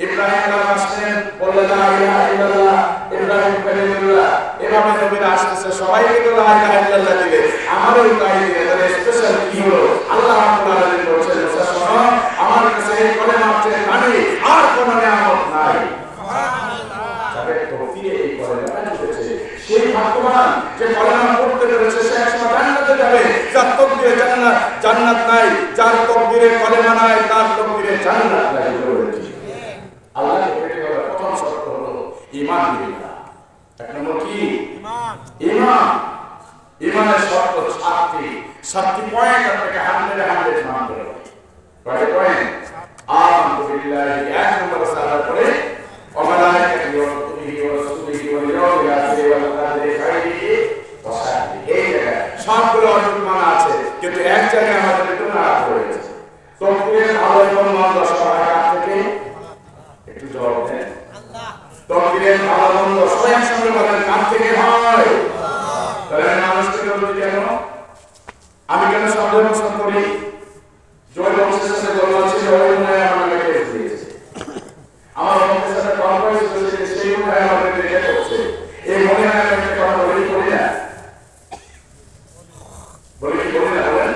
A: ইব্রাহিম আসলেন বললেন লা ইলাহা ইল্লাল্লাহ ইব্রাহিম খলিলুল্লাহ। এভাবে নবীরা আসতেছে, সবাইকে তো লা ইলাহা ইল্লাল্লাহ দিলে, আমারও তাই দিলে, তাহলে স্পেশাল কি হলো? আল্লাহ রাব্বুল আলামিন বলেছেন মুসা শোনো, আমার কাছে এই কলেমা চেয়ে দামি আর কোনো নিয়ামত নাই। সেই ভাগ্যবান যে কলেমা পড়তে পেরেছে সে একসময় জান্নাতে যাবে, যার তকদিরে জান্নাত নাই, যার তকদিরে কলেমা নাই তার তকদিরে জান্নাত নাই। আল্লাহকে পেতে গেলে প্রথম শর্ত হলো ঈমান বিল্লাহ। এক নম্বর কি? ঈমান। ঈমানের শর্ত 7টি পয়েন্ট আপনাকে 100 মানতে হবে। কয়টা পয়েন্ট? আমানতু বিল্লাহি, এক নম্বর সালাত পড়ে وملائكته وكتبه ورسله واليوم الآخر والقدر خيره وشره সঙ্গে বলেন কার থেকে হয়? তাহলে মানুষকে বলতে কেন? আমি কেন সন্দেহ পোষণ করি? জয় বংশের সাথে গল্প ছিল, ওই মনে আমাকে কেস দিয়েছে। আমার বংশের সাথে কনফারেন্স হয়েছে, সেই মনে আমাদের রেখে করছে। এই মনে হয় আমি একটা কথা বলি করি না, বলি কি বলি না বলেন?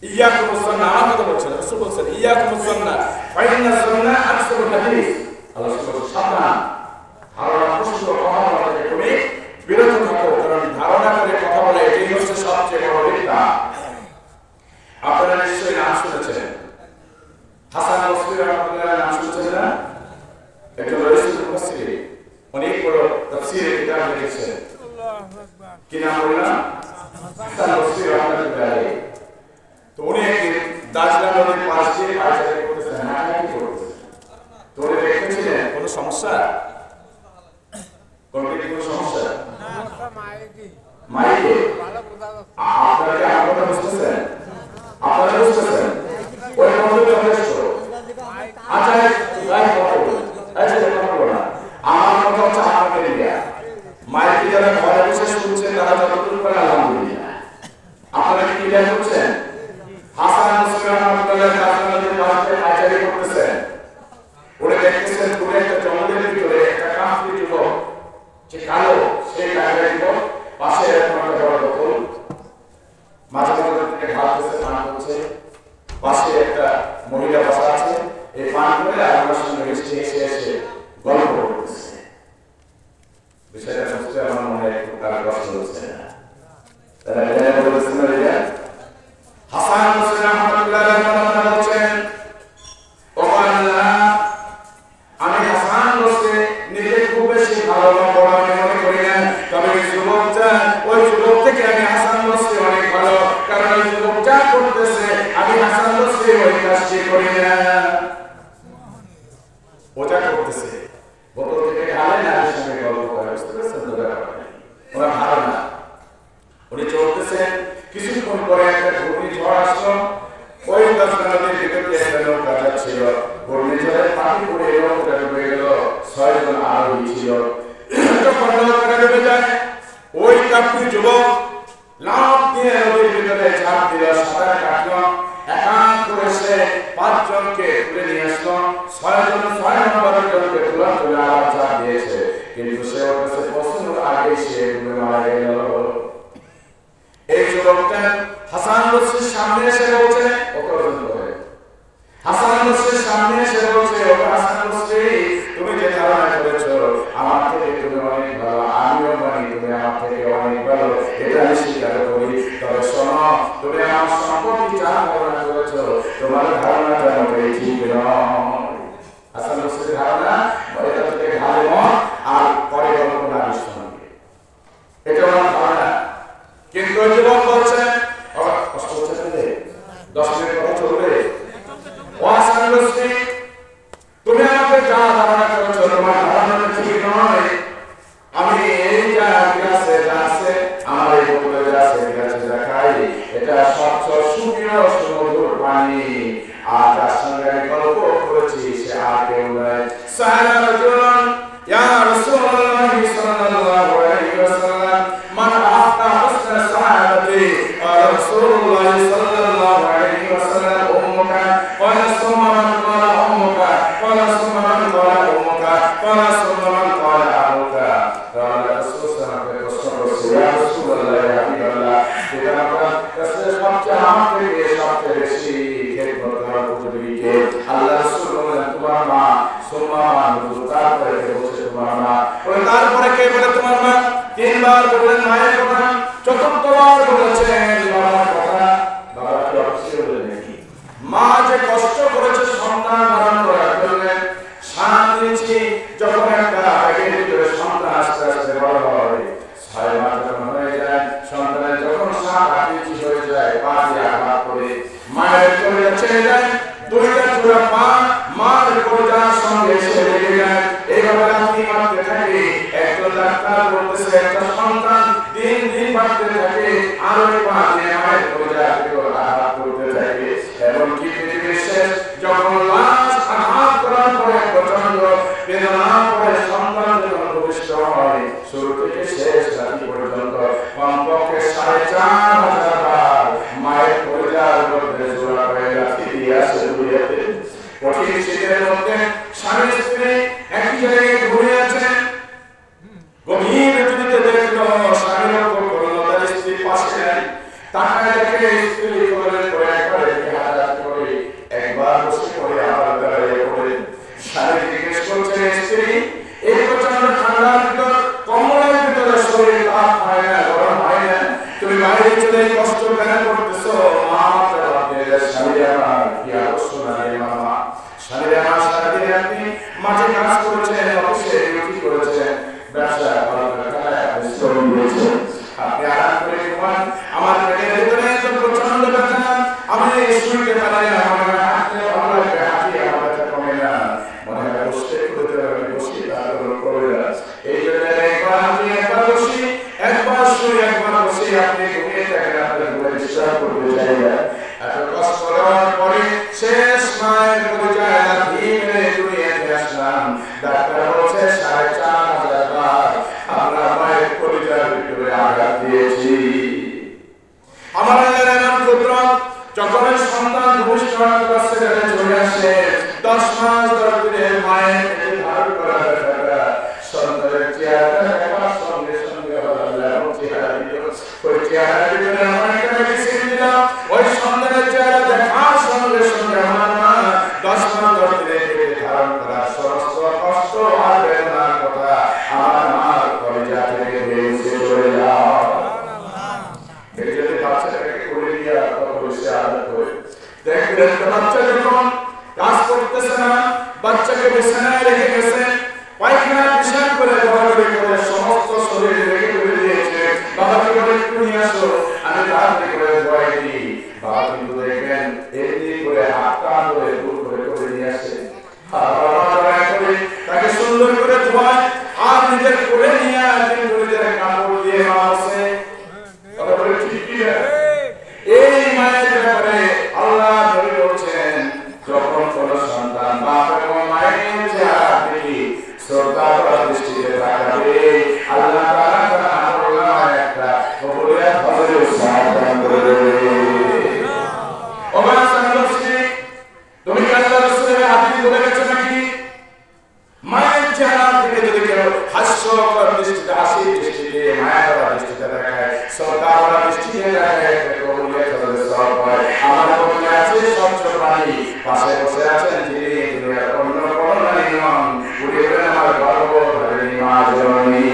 A: ইয়াকুম সুন্নাহ, আমার কথা বলছেন, রাসূল বলছেন ইয়াকুম সুন্নাহ ফাইন্না সুন্নাহ আকসারুল হাদিস। আল্লাহ সুবহানাহু সাবধান, ধারণা পুষ্ট কথা বলা থেকে তুমি বিরত থাকো, কারণ ধারণা করে কথা বলে এটাই হচ্ছে সবচেয়ে বড় মিথ্যা। আপনারা নিশ্চয়ই নাম শুনেছেন, হাসান বসরি রাহমাতুল্লাহ নাম শুনেছেন না? একজন রইসুল মুফাসসির, অনেক বড় তাফসীরের কিতাব লিখেছেন। আল্লাহু আকবার। কি নাম বললাম? হাসান বসরি রাহমাতুল্লাহ। তো উনি একদিন দাজলা নদীর পাশ দিয়ে পায়চারি করতেছেন, হাঁটাহাঁটি করতেছেন। তো উনি দেখেছিলেন কোনো সমস্যা? কোনো সমস্যা? মাইকে আপনারা কি আমার কথা বুঝতেছেন? আপনারা বুঝতেছেন? ওই মন্ত্র যথেষ্ট। আচ্ছা কথা বলো না, আমার কথা হচ্ছে আপনাদের দিয়া মাইকে যারা ঘরে বসে শুনছেন তারা যতটুকু করে আলহামদুলিল্লাহ। আপনারা কি ক্লিয়ার করছেন? হাসান বসরি রাহমাতুল্লাহ কাজী পাশে আচারি করতেছেন, উনি দেখতেছেন পুরো একটা জঙ্গলের ভিতরে একটা কাফির যুবক, যে কালো, সেই কাফির যুবক পাশে একটা বড় বোতল, মাঝে মাঝে থেকে ঢালতেছে, পান করছে। পাশে একটা মহিলা বসা আছে, এই পান করে আর আমার সঙ্গে মিষ্টি এসে এসে গল্প করতেছে। বিষয়টা বুঝতে আমার মনে একটু তার কষ্ট হচ্ছে না। তারা এটা বলতেছে না এটা হাসান বসরি রাহমাতুল্লাহ বলছেন, ও আল্লাহ, আমি হাসান বসরি নিজে খুব বেশি ভালো বড় আমি মনে করি না, তবে ওই যুবকটা, ওই যুবক থেকে আমি হাসান বসরি অনেক ভালো, কারণ ওই যুবক যা করতেছে আমি হাসান বসরি ওই কাজটি করি না। ওটা করতেছে বোতল থেকে ঢালে না, আমার সঙ্গে গল্প করে, বুঝতে পারছেন তো ব্যাপারটা? ওরা ভালো না, উনি চলতেছেন। কিছুক্ষণ পরে একটা ঘূর্ণিঝড় আসলো, ওই নদীর ভিতর দিয়ে একটা নৌকা যাচ্ছিল, ঘূর্ণিঝড়ের পানি পড়ে নৌকা ডুবে গেল, 6 জন আরোহী ছিল। যখন নৌকা ডুবে যায়, ওই কাফির যুবক লাফ দিয়ে নদীর ভিতরে ঝাঁপ দিল, সাঁতার কাটলো, একাক করে সে 5 জনকে তুলে নিয়ে আসলো। 6 জন 6 নম্বরের জনকে তুলে আবার ঝাঁপ দিয়েছে, কিন্তু সে ওর কাছে পৌঁছানোর আগেই সে ডুবে মারা গেল। এই যুবকটা হাসান বসরির সামনে এসে বলছে, ওকে পর্যন্ত করে হাসান বসরির সামনে এসে বলছে, ও হাসান বসরি, তুমি যে ধারণা করেছো আমার থেকে তুমি অনেক ভালো, আমিও মানি তুমি আমার থেকে অনেক ভালো, এটা আমি স্বীকার করি, তবে শোনো, তুমি আমার সম্পত্তি যা ধারণা করেছো তোমার ধারণাটা মোটেই ঠিক নয়। হাসান বসরির ধারণা এটা থেকে ভালো মত আর পরে কল্পনা বিশ্বনকে, এটা আমার ধারণা। কিন্তু ওই যুবক বলছে, কষ্ট হচ্ছে না, 10 মিনিট কথা চলবে। ও হাসান বসরি, তুমি আমাকে যা ধারণা করেছো তোমার ধারণাটা ঠিক নয়। আমি এই যা আছে আমার এই বোতলে যা আছে যা খাই, এটা স্বচ্ছ সুন্দর সুমধুর পানি, আর যার সঙ্গে আমি গল্প করেছি সে আর কেউ নয়। সাহারা রাজুলান ইয়া রাসূলুল্লাহ সাল্লাল্লাহু আলাইহি ওয়াসাল্লাম, মান আফতা হুসনা সাহাবাতি রাসূলুল্লাহ সাল্লাল্লাহু আলাইহি ওয়াসাল্লাম উম্মুকা ক্বালা সুম্মা মান ক্বালা উম্মুকা ক্বালা সুম্মা মান ক্বালা উম্মুকা ক্বালা সুম্মা মান ক্বালা আবুকা। ক্বালা রাসূল সাল্লাল্লাহু আলাইহি ওয়াসাল্লাম, ইয়া রাসূলুল্লাহ ইয়া হাবিবাল্লাহ, এটা আপনার কাছে সবচেয়ে আমার থেকে সবচেয়ে বেশি খেদমত করার উপযোগী কে? আল্লাহ রাসূল বলেন তোমার মা, সুম্মা মান, তারপরে কে বলছে তোমার মা, তারপরে কে বলে তোমার মা, 3 বার বললেন মায়ের কথা, 4বার বলেছেন বাবার কথা। বাবা কি অবশ্যই বলে নাকি? মা যে কষ্ট করেছে সন্তান ধারণ করার জন্য, সাত ইঞ্চি যখন একটা প্যাকেটের ভিতরে সন্তান আস্তে আস্তে বড় হয়, 6 মাস যখন হয়ে যায়, সন্তানের যখন 7-8 ইঞ্চি হয়ে যায়, পা দিয়ে আঘাত করে মায়ের চলে ছেড়ে যায়, 2টা জোড়া পা মার কোজার সঙ্গে এসে লেগে যায়। এইভাবে রাত্রি কাটতে থাকে। একজন ডাক্তার বলতেছে একটা সন্তান দিন দিন বাড়তে থাকে, আর ওই পা দিয়ে মায়ের কোজার ভিতর আঘাত করতে থাকে, এমনকি পৃথিবীর শেষ যখন লাশ আঘাত করার পরে প্রচন্ড বেদনা করে সন্তান যখন ভূমিষ্ঠ হয়, শুরু থেকে শেষ রাত্রি পর্যন্ত কমপক্ষে 4,500 বার মায়ের পরিবার মধ্যে জোড়া হয়ে রাত্রি দিয়ে আসে দুনিয়াতে। কঠিন শীতের মধ্যে স্বামী স্ত্রী একই জায়গায় ঘুরে আছেন, গভীর রাত্রিতে দেখলো স্বামী লক্ষ্য করলো তার স্ত্রী পাশে নেই, তাকায় দেখে স্ত্রী কোলের পরে একবার হাত করে একবার বসে পড়ে আবার দাঁড়িয়ে পড়ে। স্বামী জিজ্ঞেস করছে, স্ত্রী এই প্রচন্ড ঠান্ডার ভিতর কম্বলের ভিতরে শরীর তাপ হয় না, গরম হয় না, তুমি বাইরে চলে কষ্ট কেন করতেছো? মা স্বামী আমার কি আবশ্যক নাই মামা, স্বামী আমার সারাদিন আপনি মাঠে কাজ করেছেন, অফিসে ডিউটি করেছেন, ব্যবসা কলকারখানায় আপনি শ্রম দিয়েছেন, আপনি আরাম করে ঘুমান, আমার পেটের ভিতরে তো প্রচন্ড ব্যথা, আমি শুনতে পারি না, আমার হাঁটতে ভালো লাগবে, হাঁটি আমার ব্যথা কমে না, মনে হয় বসতে করতে আমি বসি তারপর করে না। এই জন্য একবার হাঁটি একবার বসি, একবার শুই একবার বসি, আপনি ঘুমিয়ে থাকেন, আপনার ঘুমে ডিস্টার্ব করতে চাই না। এত কষ্ট করার পরে শেষ মায়ের পরিচয় ধীরে দুনিয়াতে আসলাম। ডাক্তার বলছে 4,500 বার আমরা মায়ের পরিচয়ের ভিতরে আঘাত দিয়েছি। আমার এমন কুদরত, যখন সন্তান ভবিষ্যৎ ছেড়ে চলে আসে 10 মাস 10 দিনের মায়ের পেটে ধারণ করা ব্যথাটা সন্তানের চেহারা দেখার সঙ্গে সঙ্গে আল্লাহ চেহারা দিল, ওই চেহারা দিলে আমার একটা মেডিসিন দিলাম, ওই সন্তানের চেহারা দেখার সঙ্গে সঙ্গে আমার মা 10 মাস 10 দিনের পেটে ধারণ করা সমস্ত কষ্ট আর বেদনার কথা আমার মার কলিজা থেকে বেরিয়ে চলে যাও। এই জন্য বাচ্চাটাকে কোলে নিয়ে বসে আদর করে দেখবেন, বাচ্চা যখন কাজ করতেছে না, বাচ্চাকে বিছানায় রেখে গেছে, পায়খানা পেশাব করে দৌড়াদৌড়ি করে সমস্ত শরীর রেখে করে দিয়েছে, বাবাকে বলে একটু নিয়ে আসো, আমি তাড়াতাড়ি করে ধোয়াই দিই। বাবা কিন্তু দেখবেন এমনি করে হাতটা ধরে দূর করে করে নিয়ে আসে, তাকে সুন্দর করে ধোয়ায় আর নিজের করে নিয়ে কিন্তু নিজের কাপড় দিয়ে মাসে ঠিক কি না? এই মায়ের ব্যাপারে আল্লাহ নবী বলছেন, যখন কোন সন্তান বাপ এবং মায়ের চেহারা দেখি শ্রদ্ধা করার দৃষ্টিতে তাকাবে, আল্লাহ তাআলা তার আমলনামায় একটা কবুলিয়াত ফজরের সাহায্য করে দেবে। ও বাংলাদেশী, তুমি কি আল্লাহর রাসূলের হাদিস বলে গেছো নাকি? মায়ের চেহারা থেকে যদি কেউ হাস্যকর দৃষ্টিতে, হাসির দৃষ্টিতে, মায়া করার দৃষ্টিতে দেখায়, শ্রদ্ধা করার দৃষ্টিতে দেখায়, কবুলিয়াত ফজরের সওয়াব হয়। আমার মনে আছে স্বচ্ছ পানি পাশে বসে আছেন যিনি দুনিয়ার অন্য কোনো নারী নন, উনি হলেন আমার গর্ভধারিণী মা জননী।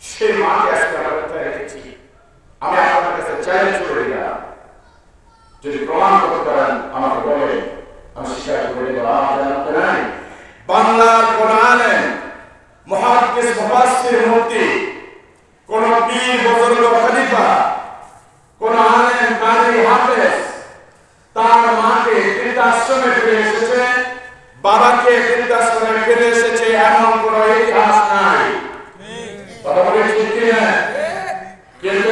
A: সেই মাকে আজকে আমার কোথায় রেখেছি, আমি আপনার কাছে চ্যালেঞ্জ করে দিলাম, যদি প্রমাণ করতে পারেন আমাকে বলে, আমি স্বীকার করে দেব। বাংলার কোন আলেম, মুহাদ্দিস, মুফাসসির, মুফতি, কোন পীর, বুজুর্গ, খলিফা, কোন আলেম, কারি, হাফেজ তার মাকে বৃদ্ধাশ্রমে ফিরে এসেছে, বাবাকে বৃদ্ধাশ্রমে ফিরে এসেছে এমন কোন ইতিহাস নাই। কথা বলে ঠিক কিনা? কিন্তু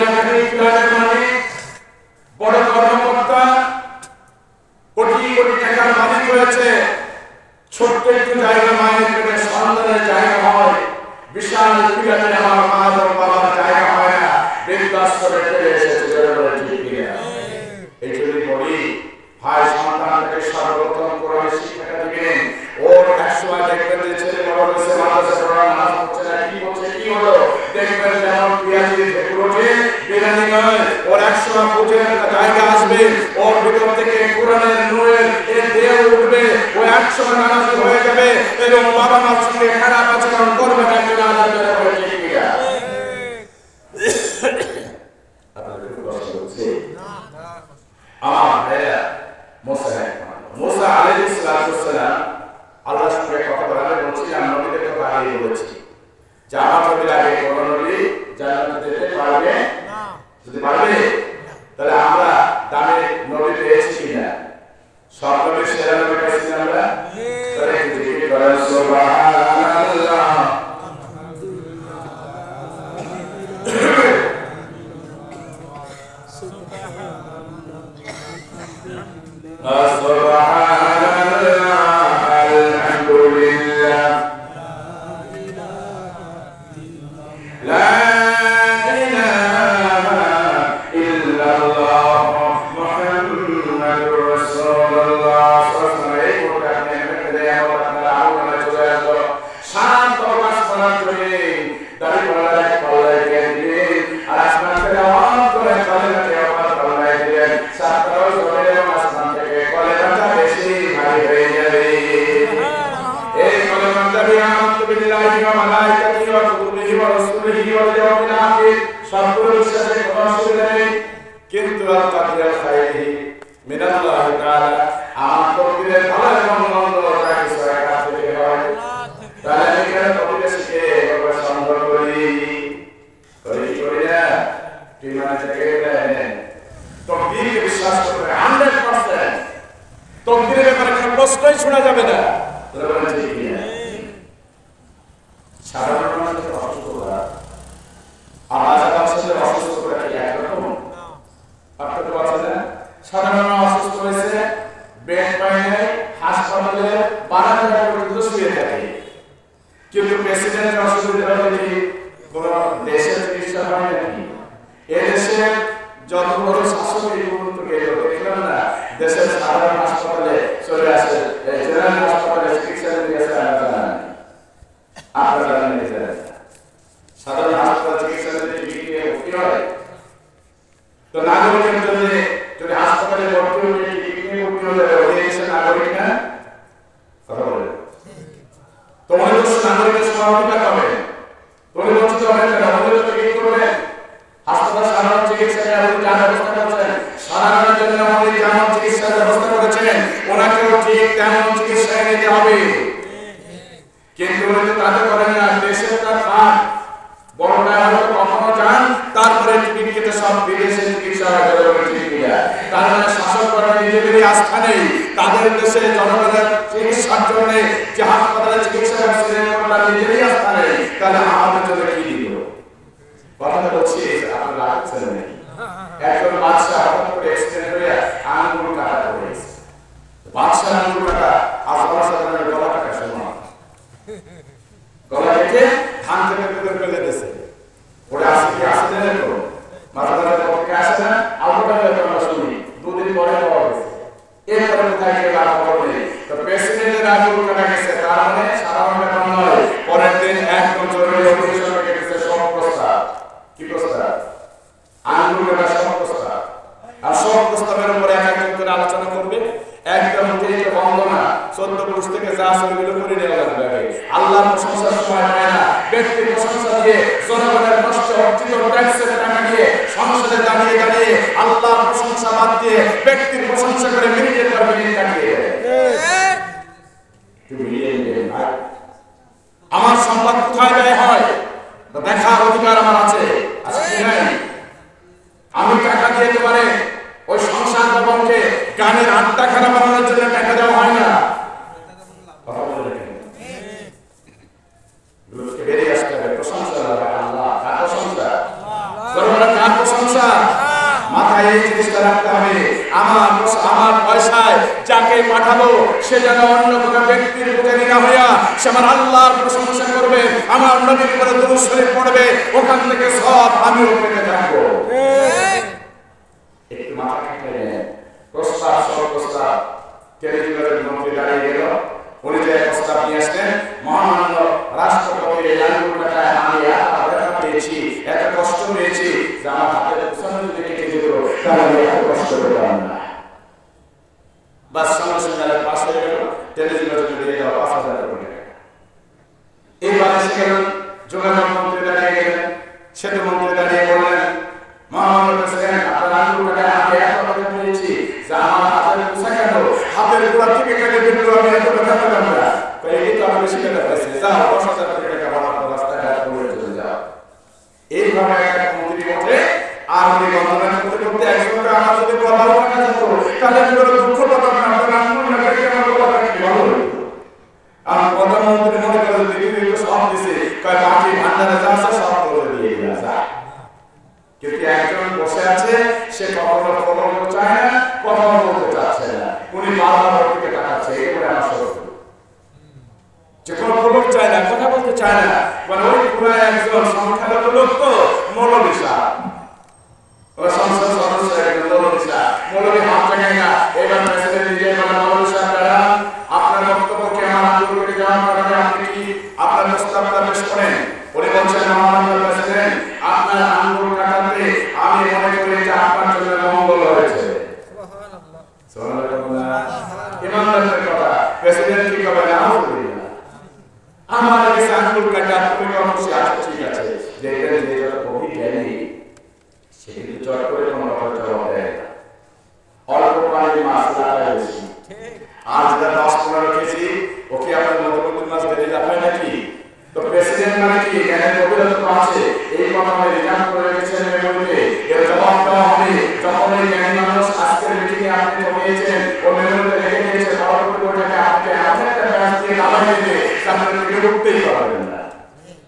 A: বড় কর্মকর্তা, কোটি কোটি টাকার মালিক হয়েছে, ছোট্ট একটু জায়গা মায়ের পেটে সন্তানের জায়গা হয়, বিশাল পিরামিড আমার মা এবং বাবার জায়গা হয় না, বৃদ্ধাশ্রমে ফিরে এসেছে। এই জন্য বলি, ভাই সন্তানকে সর্বপ্রথম কোরআন শিক্ষাটা দিবেন। ওর একসময় দেখবেন যে ছেলে বড় হয়েছে, মাদ্রাসা পড়া নামাজ পড়ছে না, কি করছে, কি হলো, দেখবেন যেমন পিয়াজি ঢেকুরোটে বিরানি নয়, ওর একসময় পুজোর জায়গা আসবে, ওর ভিতর থেকে কোরআনের নূরের এর দেহ উঠবে, ও একসময় নামাজি হয়ে যাবে এবং বাবা মার সঙ্গে খারাপ আচরণ করবে না। কিনা আল্লাহ বলে ঠিক কিনা? আপনাদের খুব কষ্ট হচ্ছে আমার ভাইরা। মুসা আলাইহিস সালাম আল্লাহর সঙ্গে কথা বলার বলছিলাম, নবীদের কথা আগে বলেছি, জামাত নবীর আগে কোন নবী জান্নাতে যেতে পারবে না। যদি পারবে তাহলে আমরা দামে নবী পেয়েছি কিনা? সব নবীর সেরা নবী পেয়েছি আমরা। তাহলে জিকির করেন সুবহানাল্লাহ, সুবহানাল্লাহ, আলহামদুলিল্লাহ, বিল্লাহি ওয়া মালাইকাতিহি ওয়া কুতুবিহি ওয়া রাসূলিহি ওয়াল ইয়াউমিল আখির সবগুলো বিশ্বাসে কোনো অসুবিধা নেই কিন্তু আল কাদির খাইরিহি মিনাল্লাহি তাআলা আমার তকদিরের ভালো এবং মন্দ তাকে সহায় করতে হয় তাহলে এখানে পরিবেশকে একবার সংগ্রহ করি না তুই মানে থেকে দেন তকদিরকে বিশ্বাস করতে 100% তকদিরের ব্যাপারে কোনো প্রশ্নই শোনা যাবে না তোরা বলেন ঠিক কি না সাধারণ মানুষের অসুস্থতা আমাদের সাথে অসুস্থতা কি একরকম আপনারা তো বলেন সাধারণ অসুস্থ হয়েছে বেড পায় নাই হাসপাতালে 12 ঘন্টা পর্যন্ত শুয়ে থাকে কিন্তু প্রেসিডেন্টের অসুবিধা হলে কি কোন দেশের চিকিৎসা হয় নাকি এই দেশে যত বড় শাসক এই পর্যন্ত গেল দেখলাম না দেশের সাধারণ হাসপাতালে চলে আসে জেনারেল হাসপাতালে চিকিৎসা দিয়েছে আপনারা জানেন সাধারণ হাসপাতালে চিকিৎসা দিতে কি হয় তো নাগরিকের জন্য যদি হাসপাতালে ভর্তি হয়ে কিডনি ভর্তি হলে ওই দেশের নাগরিক না কথা বলে তোমার দেশের নাগরিকের সমাধিকার পাবে তুমি বঞ্চিত হবে না আমাদের তো কি করবে হাসপাতাল সাধারণ চিকিৎসা আপনি যা ব্যবস্থা করেছেন সাধারণের জন্য আমাদের যেমন চিকিৎসার ব্যবস্থা করেছেন ওনাকেও ঠিক তেমন চিকিৎসা নিতে হবে কিন্তু উনি তাতে করেন না দেশের খান বড়টা হয়তো কখনো যান তারপরে টিকিট কেটে সব বিদেশে চিকিৎসা তার মানে শাসক করার নিজেদেরই আস্থা নেই তাদের দেশে জনগণের চিকিৎসার জন্য যে হাসপাতালে চিকিৎসা ব্যবস্থা নিজেরই আস্থা নেই তাহলে আমাদের জন্য কি দিল কথাটা বলছি আপনারা রাখছেন নাকি একজন বাদশা হঠাৎ করে অ্যাক্সিডেন্ট হয়ে আঙ্গুল কাটা পড়েছে বাদশা আঙ্গুল কাটা আপনারা সাধারণ গলা কাটা শোনা গলা কেটে ধান থেকে করে ফেলে দিয়েছে ওরা আসে কি আসে না তো মাথার পক্ষে আসে না আলবাটা আমরা শুনি দুদিন পরে পাওয়া গেছে এরপরে কোথায় গেলে আর খবর নেই তো প্রেসিডেন্টের আঙ্গুল কাটা গেছে তার মানে সাধারণ ব্যাপার নয় পরের দিন একদম জরুরি অধিবেশনে গেছে সব প্রস্তাব কি প্রস্তাব আঙ্গুল কাটা সব প্রস্তাব আর সব প্রস্তাবের উপরে একজন করে আলোচনা করবে একদম অতিরিক্ত বন্দনা 14 পুরুষ থেকে যা সবগুলো করে নেওয়া লাগবে আল্লাহর প্রশংসার সময় পায় না ব্যক্তির প্রশংসা দিয়ে জনগণের কষ্ট অর্জিত ট্যাক্সের টাকা দিয়ে সংসদে দাঁড়িয়ে দাঁড়িয়ে আল্লাহর প্রশংসা বাদ দিয়ে ব্যক্তির প্রশংসা করে মিনিটের পর মিনিট কাটিয়ে আমার সম্পদ কোথায় ব্যয় হয় দেখার অধিকার আমার আছে আমি টাকা দিয়ে একেবারে ওই সংসার ভবনকে গানের আড্ডাখানা বানানোর জন্য টাকা দেওয়া হয় না বেরিয়ে আসতে হবে প্রশংসা আল্লাহ কার প্রশংসা কার প্রশংসা মাথায় এই জিনিসটা রাখতে হবে আমার পয়সায় যাকে পাঠাবো সে যেন অন্য কোনো ব্যক্তির পূজারী না হইয়া সে আমার আল্লাহর প্রশংসা করবে আমার নবীর উপরে দুরূদ শরীফ পড়বে ওখান থেকে সব আমিও পেতে থাকবো একটু মাথা খাটে প্রস্তাব সব প্রস্তাব টেলিভিশনের মন্ত্রী দাঁড়িয়ে গেল উনি যে প্রস্তাব নিয়ে আসলেন মহামান্য রাষ্ট্রপতির এই আঙ্গুলটায় আমি ব্যথা পেয়েছি এত কষ্ট পেয়েছি যে আমার হাতের পিছনে যদি কেটে যেত তাহলে এত কষ্ট পেতাম না বাস সঙ্গে সঙ্গে পাস হয়ে গেল টেলিভিশনের দিয়ে দেওয়া 5,000 টাকা এইবার এসে গেলেন যোগাযোগ মন্ত্রী দাঁড়িয়ে গেলেন সেতু মন্ত্রী দাঁড়িয়ে বললেন মহামান্য প্রেসিডেন্ট আপনার আঙ্গুলটায় আমি এত ব্যথা পেয়েছি যে আমার হাতের পোশা কেন হাতের গোড়া থেকে কেটে দিল আমি এত ব্যথা পেলাম না এই তো আমি বেশি ব্যথা পেয়েছি যাও 10,000 টাকা বাড়ানো রাস্তায় হাত করে চলে যাও এইভাবে একটা মন্ত্রী ওঠে আর উনি বন্দনা করতে করতে একজনকে আমার যদি গলাও কাটা যেত তাহলে আমি কোনো দুঃখ পেতাম না আপনার আঙ্গুল না কেটে আমার গলা কাটতে ভালো হতো আর প্রধানমন্ত্রী মনে করে দিদি তো সব দিছে কয় বাকি ভান্ডারে যা আছে সব করে দিয়ে যা কিন্তু একজন বসে আছে সে কখনো বলতে চায় না কখনো বলতে চাচ্ছে না উনি বারবার ওর দিকে তাকাচ্ছে একেবারে আমার শত্রু যে কোনো লোক চায় না কথা বলতে চায় না মানে ওই পুরো একজন সংখ্যালঘু লোক তো মৌলবী সাহেব ওরা সংসদ সদস্য একজন মৌলবী সাহেব মৌলবী হাত জায়গায় না এবার প্রেসিডেন্ট নিজে বলে মৌলবী সাহেব আপনার বক্তব্যকে আমার আঙ্গুল কেটে যাওয়ার কারণে আপনি কি আপনার প্রস্তাবটা পেশ করেন উনি বলছেন মহামান্য প্রেসিডেন্ট আপনার আঙ্গুল কাটাতে আমি মনে করি যে আপনার জন্য মঙ্গল হয়েছে ইমানদারের কথা প্রেসিডেন্ট কি করবে না আমার কাছে চুল কাটা তুমি অবশ্যই আসো, ঠিক আছে, দেখবেন যে যত গভীর জ্ঞানী সে কিন্তু চট করে কোনো কথা জবাব দেয় না। অল্প পানির মাছ লাগায় বেশি, আর যেটা 10-15 কেজি ওকে আপনার মধ্যবর্তী মাছ বেড়ে যাবে নাকি? তো প্রেসিডেন্ট মানে কি জ্ঞানের গভীরতা তো আছে, এই কথা আমি রিটার্ন করে রেখেছেন মেমোরিতে। এর জবাব দেওয়া হবে যখন এই জ্ঞানী মানুষ আজকের মিটিংয়ে আপনি জমিয়েছেন ও মেমোরিতে রেখে দিয়েছে, পরবর্তী ওটাকে আপনি এমন একটা ব্যাস দিয়ে নামাই দেবে সামনে থেকে উঠতেই পারবেন না।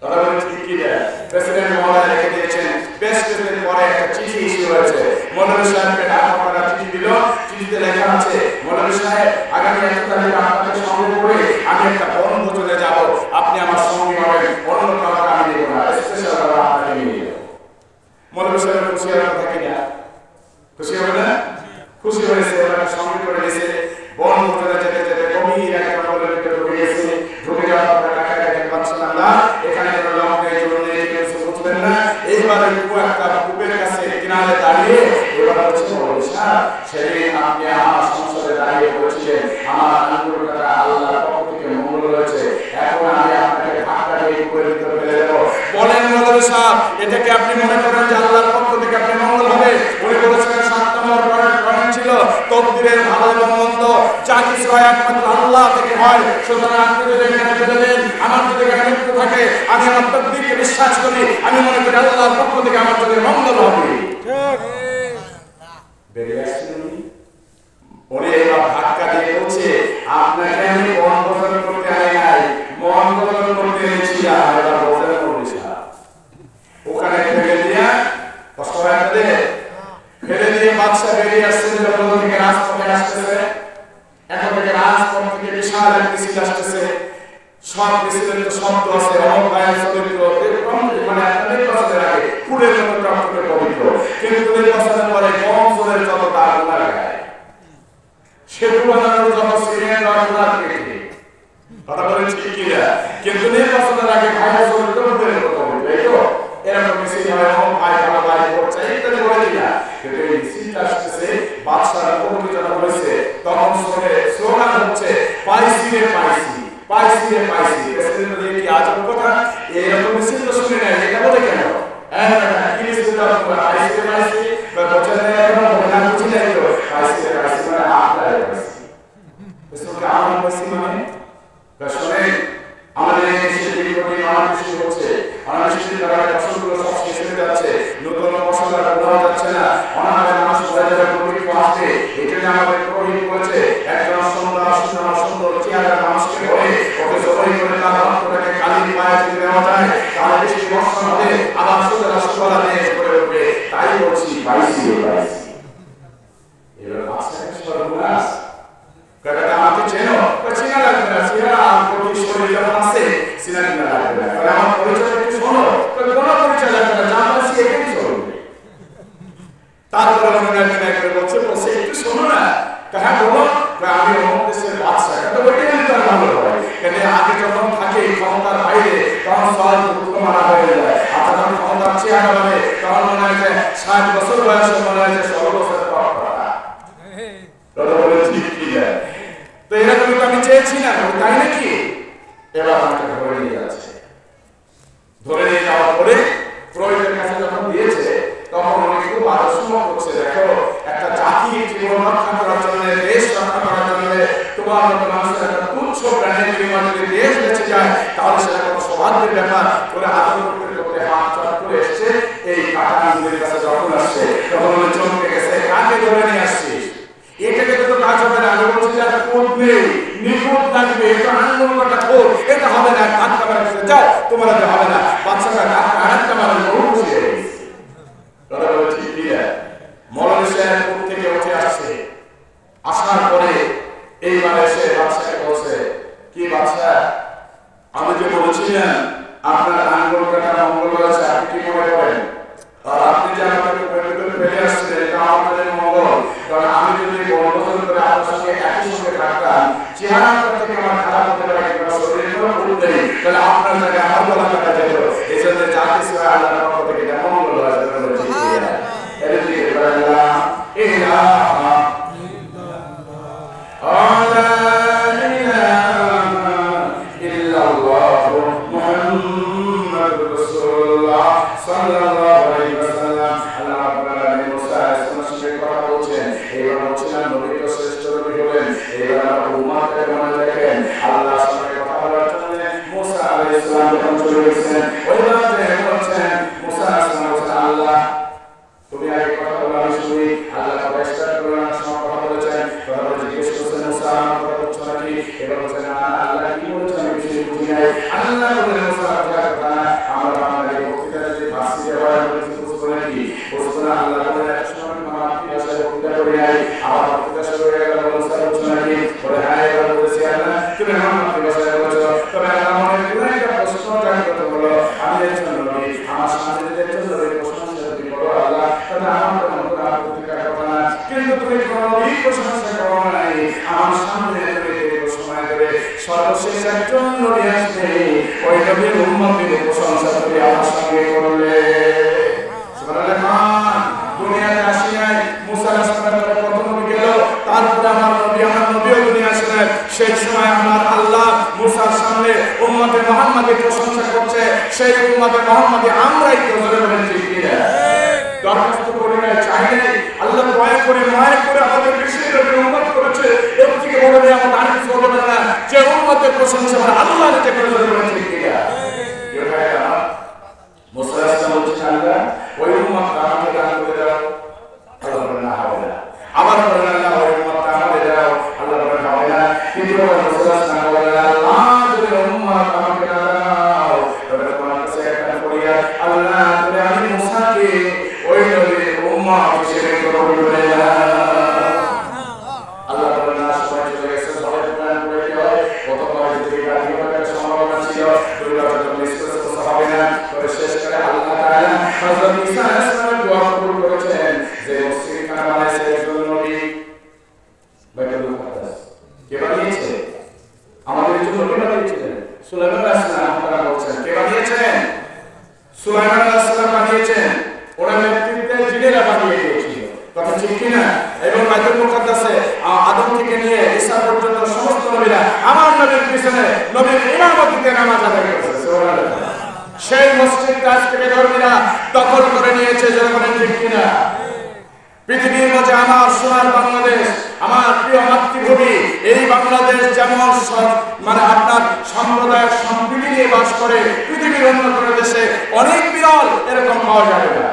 A: কথা বলে ঠিক কি না? প্রেসিডেন্ট মহোদয় রেখে দিয়েছেন, বেশ কিছুদিন পরে একটা চিঠি ইস্যু হয়েছে, মৌলভী সাহেবকে ডাক করা চিঠি দিল, চিঠিতে লেখা আছে মৌলভী সাহেব আগামী 1 তারিখে আপনাকে সঙ্গে করে আমি একটা বনভোজনে যাব, আপনি আমার সঙ্গে হবেন, অন্য কাউকে আমি দেব না, স্পেশাল ভাবে আপনাকে নিয়ে যাব। মৌলভী সাহেব খুশি হওয়ার কথা কিনা? খুশি হবে না? খুশি হয়েছে, ওনাকে সঙ্গে করে নিয়েছে। বনভোজনে যেতে যেতে গভীর একটা মৌলভীর ভিতরে ঢুকে গেছে, ঢুকে যাওয়ার পরে টাকা দেখতে পাচ্ছিলাম না, এখানে কোনো লোক নেই, জোর নেই, কিছু বুঝবেন না। এইবারে একটা কূপের কাছে কিনারে দাঁড়িয়ে এবার বলছে মৌলভী সাহেব সেদিন আপনি আমার সংসদে দাঁড়িয়ে বলছিলেন আমার আন্তরিকতা আল্লাহর পক্ষ থেকে মঙ্গল হয়েছে, এখন আমি আপনাকে ধাক্কা দিয়ে কূপের ভিতরে ফেলে দেব। বলেন মৌলভী সাহেব এটাকে আপনি মনে করেন যে আল্লাহর পক্ষ থেকে আপনি মঙ্গল হবে? উনি বলেছিলেন 7 নম্বর পয়েন্ট ছিল তকদিরের ভালো এবং মন্দ যা কিছু হয় একমাত্র আল্লাহ থেকে হয়, সুতরাং আপনি যদি এখানে ফেলে দেন, আমার যদি এখানে মৃত্যু থাকে, আমি আমার তকদিরকে বিশ্বাস করি, আমি মনে করি আল্লাহর পক্ষ থেকে আমার জন্য মঙ্গল হবে। বেরিয়ে আসছেন উনি এবার ধাক্কা দিয়ে বলছে আপনাকে আমি মন বদল করতে আনি নাই, মন বদল করতে এনেছি। এবার বদল করবি ওখানে ফেলে দিয়ে কষ্ট হয় আপনাদের, ফেলে দিয়ে বাদশা বেরিয়ে আসছেন, যখন থেকে রাজপথে আসতেছে, এখন থেকে রাজপথ থেকে বিশাল এক মিছিল আসতেছে, সব মিছিলের তো শব্দ আছে, অহংকার চরিত্র মানে আপনাদের পছন্দের আগে ফুলের মতো টকটকে পবিত্র, কিন্তু নির্বাচনের পরে কম জোরের যত দাগ লাগায় সেতু বানানোর যত সিমেন্ট পেটে কথা বলেন ঠিক কিনা? কিন্তু নির্বাচনের আগে ভাই চরিত্র ফুলের মতো পবিত্র, এই তো এরকম মিছিল হয়, ভাই ভালো ভাই করছে ইত্যাদি বলে কিনা। কিন্তু এই মিছিলটা আসতেছে বাদশার মুখোমুখি যখন হয়েছে তখন স্লোগান হচ্ছে পাইছি রে পাইছি, পাইছি রে পাইছি। প্রেসিডেন্ট বলে কি আজব কথা, এরকম মিছিল তো শুনে নাই, এটা বলে কেন? কি মিছিলটা পাইছি রে পাইছি বা বলছেন না এখন না বুঝি নাই তো পাইছি রে পাইছি মানে আপনারা পাইছি, প্রেসিডেন্ট আমার পাইছি মানে শুনে আমাদের এই দেশে দীর্ঘদিন অনাবৃষ্টি হচ্ছে, অনাবৃষ্টির কারণে ফসলগুলো সব শেষ হয়ে যাচ্ছে, নতুন ফসল আর বোঝা যাচ্ছে না, অনাহারে মানুষ বোঝা যাবে প্রকৃতি আসছে। এই জন্য আমাদের প্রহীন করেছে একজন সুন্দর চেহারা মানুষকে ধরে ওকে জবাই করে তার রক্তটাকে কালির পায়ে তুলে দেওয়া যায়, তাহলে বৃষ্টি বর্ষণ হবে, আবার সুতরাং সুফলা দেশ করে উঠবে। তাই বলছি পাইছি পাইছি। এবার বাচ্চাকে সর্বনাশ কাকাটা আমাকে চেনো, চেনা লাগবে না, চেনা প্রতি শরীর যেমন আছে চেনা কিনা লাগবে না, কারণ আমার পরিচয় একটু শোনো, কোনো পরিচয় লাগবে না, যা বলছি এটাই চলবে। তারপরে মনে করে বলছে একটু শোনো না, হ্যাঁ বলো, আমি অমুক দেশের বাদশা, তো ওইটাই তার ভালো হয়, কেন আগে যখন থাকে ক্ষমতার বাইরে তখন সব দুঃখ মারা হয়ে যায়, আর যখন ক্ষমতার চেহারা বাড়ে তখন মনে হয় যে 60 বছর বয়সে মনে হয় যে 100 বছর পর করা। ঠিক কি না? তো এরকম তো আমি চেয়েছি না, তাই নাকি? এবার আমাকে ধরে নিয়ে যাচ্ছে, ধরে নিয়ে যাওয়ার পরে প্রয়োজনের কাছে যখন দিয়েছে তখন উনি খুব আলোচনা করছে, দেখো একটা জাতির জীবন রক্ষা করার জন্য, দেশ রক্ষা করার জন্য তোমার মতো মানুষের একটা তুচ্ছ প্রাণের বিনিময়ে যদি দেশ বেঁচে যায় তাহলে সেটা কোনো সৌভাগ্যের ব্যাপার করে আদর করতে করতে হাত চট করে এসছে। এই কাটাকানদের কাছে যখন আসছে তখন উনি চমকে গেছে, কাকে ধরে নিয়ে আসছিস? এটাকে তো কাজ হবে না, আমি বলছি যার কোড নেই, নিখুঁত লাগবে, এটা আন্দোলনটা কোড, এটা হবে না, ধাক্কা মারা গেছে, যাও তোমার হাতে হবে না, বাচ্চাটা ধাক্কা আরেকটা মারা গরু বসে কথা বলে ঠিক কি না? মৌলভী সাহেব কোর্ট থেকে উঠে আসছে, আসার পরে এইবার এসে বাচ্চাকে বলছে, কি বাচ্চা আমি যে বলেছিলাম আপনার আন্দোলনটা মঙ্গল হয়েছে, আপনি কি মনে করেন? আর আপনি যে আমাকে ফেলে আসছিলেন এটা আমাদের মঙ্গল, কারণ আমি যদি বন্ধন করে আপনার সঙ্গে একই সঙ্গে থাকতাম, চেহারাটা থেকে আমার খারাপ হতে পারে কিংবা শরীরের কোনো ভুল নেই, তাহলে আপনার জায়গায় আমার গলা কাটা যেত। এই জন্য যা কিছু হয় আল্লাহর পক্ষ থেকে এটা মঙ্গল হয়। ইল্লাল্লাহু মুহাম্মাদুর আলাইহিস সালাম যখন চলে গেছেন ওই রাতে বলছেন মুসা আলাইহিস সালাম বলছেন আল্লাহ তুমি আগে কথা বলো আমি শুনি আল্লাহ কথা স্টার্ট করলেন সময় কথা বলেছেন কথা বলে জিজ্ঞেস করছেন মুসা আমার কথা বলছো নাকি এবার বলছেন আল্লাহ কি বলছেন আমি কিছু বুঝি নাই আল্লাহ বললেন মুসা কথা আমরা আমাদের বক্তৃতা যদি ভাষিতে হয় বুঝবো নাকি বুঝবো না আল্লাহ বলে এক সময় আমার ভাষায় বক্তৃতা করি নাই আমার বক্তৃতা শুরু হয়ে গেল মুসা বলছো নাকি বলে হ্যাঁ এবার বলেছি আল্লাহ তুমি আমার মাতৃভাষায় বলছো তবে আল্লাহ মনে করে একটা প্রশ্ন জানতে বলো আমি একজন নবী আমার সামনে যে একজন নবী প্রশ্ন যদি বলো আল্লাহ তাহলে আমার মতো আপত্তিকার কথা না কিন্তু তুমি কোনো নবী প্রশংসা করো নাই আমার সামনে তুমি সময় দেবে সর্বশেষ একজন নবী আসবে ওই নবীর উম্মতের প্রশংসা তুমি আমার সঙ্গে করলে সুবহানাল্লাহ দুনিয়াতে আসিয়াই মুসা আলাইহিস সালাম প্রথম নবী গেল তারপরে আমার নবীও দুনিয়া আসলেন সেই সময় আমার আল্লাহ মুসার সামনে উম্মতে মুহাম্মাদের প্রশংসা করছে সেই উম্মতে মুহাম্মাদি আমরাই তো জোরে বলেন ঠিক কি না দরখাস্ত করে নাই চাই নাই আল্লাহ দয়া করে মায়া করে আমাদের বিশেষ করে উম্মত করেছে এর থেকে বড় নিয়ামত আর কিছু হবে না যে উম্মতের প্রশংসা আমরা আল্লাহ নিজে করে জোরে বলেন ঠিক কি না মুসা আলাইহিস সালাম বলছেন আল্লাহ ওই উম্মত আমাকে দান করে দাও আল্লাহ বলেন না হবে না আবার বলেন আল্লাহ ওই উম্মত আমাকে দাও আল্লাহ বলেন হবে না কিন্তু মুসা আলাইহিস সালাম বলেন আল্লাহ যদি উম্মত আমাকে দাও তবে তোমার কাছে একটা ফরিয়াদ আল্লাহ তুমি আমি মুসাকে ওই নবীর উম্মত হিসেবে কবুল করে নাও আল্লাহ বলেন না সময় চলে গেছে সবাই প্ল্যান করে কি হয় কতবার যদি গাড়ির সম্ভাবনা ছিল দুইবার তো মিস করতে হবে না তবে শেষ করে আল্লাহ তাআলা হযরত ঈসা আলাইহিস সালামের দোয়া কবুল করেছেন যে মসজিদ খানা বানাইছে একজন নবী বাইতুল মুকাদ্দাস কে বানিয়েছে আমাদের জন্য নবী বানিয়েছিলেন সুলাইমান আলাইহিস সালাম আপনারা বলছেন কে বানিয়েছেন সুলাইমান আলাইহিস সালাম বানিয়েছেন ওরা নেতৃত্বে জিনেরা বানিয়ে দিয়েছিল কথা ঠিক কি না এবং বাইতুল মুকাদ্দাসে আদম থেকে নিয়ে ঈসা পর্যন্ত সমস্ত নবীরা আমার নবীর পিছনে নবীর ইমামতিতে নামাজ আদায় করেছে সুবহানাল্লাহ সেই মসজিদটা আজকে বেদরমিরা দখল করে নিয়েছে জনগণের ঠিক কি না পৃথিবীর মাঝে আমার সোনার বাংলাদেশ আমার প্রিয় মাতৃভূমি এই বাংলাদেশ যেমন মানে আপনার সাম্প্রদায়িক সম্প্রীতি নিয়ে বাস করে পৃথিবীর অন্য কোনো দেশে অনেক বিরল এরকম পাওয়া যাবে না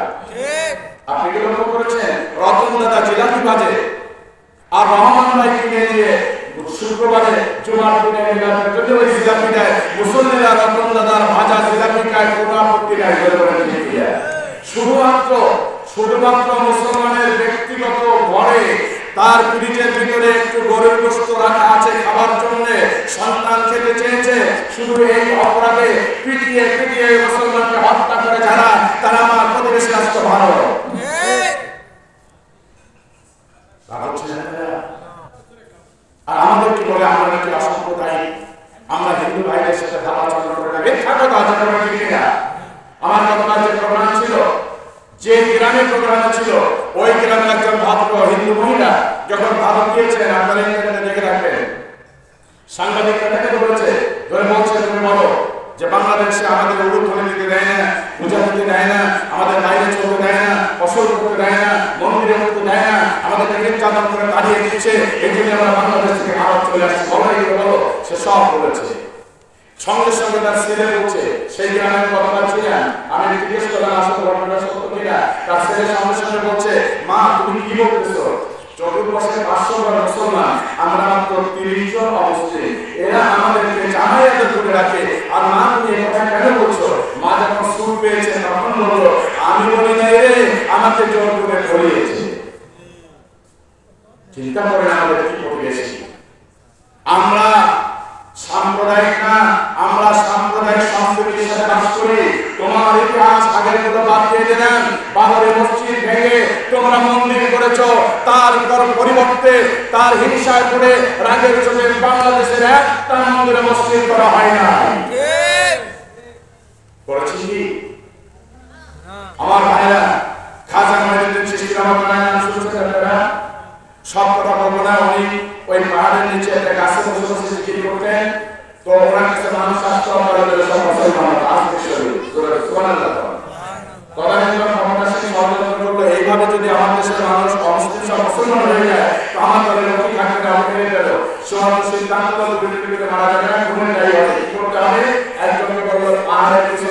A: আপনি কি লক্ষ্য করেছেন রতন দাদা জিলাপি বাজে আর রহমান ভাই কিনে নিয়ে শুক্রবারে জুমার দিনে মিলাদের জন্য ওই জিলাপি দেয় মুসল্লিরা রতন দাদার ভাজা জিলাপি খায় কোনো আপত্তি নাই শুধুমাত্র মুসলমানের ব্যক্তিগত ঘরে তার ফ্রিজের ভিতরে একটু গরুর গোশত রাখা আছে খাবার জন্য সন্তান খেতে চেয়েছে শুধু এই অপরাধে পিটিয়ে মুসলমানকে হত্যা করে যারা তারা আমার প্রতিবেশী রাষ্ট্র ভারত আর আমাদের কি বলে আমরা নাকি অসাম্প্রদায়িক আমরা হিন্দু ভাইদের সাথে ভালো আচরণ করে না মিথ্যা কথা আচরণ করে ঠিক না আমার গতকাল যে প্রোগ্রাম ছিল যে গ্রামে প্রোগ্রাম ছিল ওই গ্রামের একজন ভদ্র হিন্দু মহিলা যখন ভারত গিয়েছিলেন আপনারা ইন্টারনেটে দেখে রাখবেন সাংবাদিকরা তাকে বলেছে তুমি বলো যে বাংলাদেশে আমাদের উড়ুধ্বনি দিতে দেয় না পূজা দিতে দেয় না আমাদের বাইরে চলতে দেয় না ফসল করতে দেয় না মন্দিরে উঠতে দেয় না আমাদেরকে নির্যাতন করে তাড়িয়ে দিচ্ছে এই জন্য আমরা বাংলাদেশ থেকে ভারত চলে আসছি বলো সে সব বলেছে সঙ্গে সঙ্গে তার ছেলে বলছে সেই গ্রামের কথা ছিলেন আমি জিজ্ঞেস করলাম আসলে ঘটনা সত্য কিনা তার ছেলে সঙ্গে সঙ্গে বলছে মা তুমি কি বলতেছো চতুর্পাশে 500 জন মুসলমান আমরা মাত্র 30 জন অবস্থিত এরা আমাদেরকে জামায়াতে করে রাখে আর মা তুমি এই কথা কেন বলছো মা যখন সুর পেয়েছে তখন বলল আমি বলি নাই রে আমাকে জোর করে ধরিয়েছে চিন্তা করেন আমাদের কি প্রতিবেশী আমরা সাম্প্রদায়িক না আমরা সাম্প্রদায়িক সম্প্রীতির সাথে বাস করি তোমার ইতিহাস আগের মতো বাদ দিয়ে দিলেন বাবরের মসজিদ ভেঙে তোমরা মন্দির করেছো তার পরিবর্তে তার হিংসায় পড়ে রাগের চোটে বাংলাদেশের একটা মন্দিরে মসজিদ করা হয় না করেছি কি আমার ভাইরা খাজা মঈনুদ্দিন চিশতি রহমাতুল্লাহ নাম শুনছেন আপনারা সব কথা বলবো না উনি ওই পাহাড়ের নিচে একটা গাছে বসে বসে জিকির করতেন তো ওনার কাছে মানুষ আসতো আমাদের সব মুসলমান আসবে সুবহানাল্লাহ তদানীন্তন ক্ষমতাসীন ষড়যন্ত্র করলো এইভাবে যদি আমার দেশের মানুষ অমুসলিম সব মুসলমান হয়ে যায় তো আমার দলের লোকই থাকবে না আমাকে নিয়ে গেল সিদ্ধান্ত পৃথিবীতে মারা যাবে না ঘুমে যাই হবে কি করতে হবে একজনকে আজানের পিছনে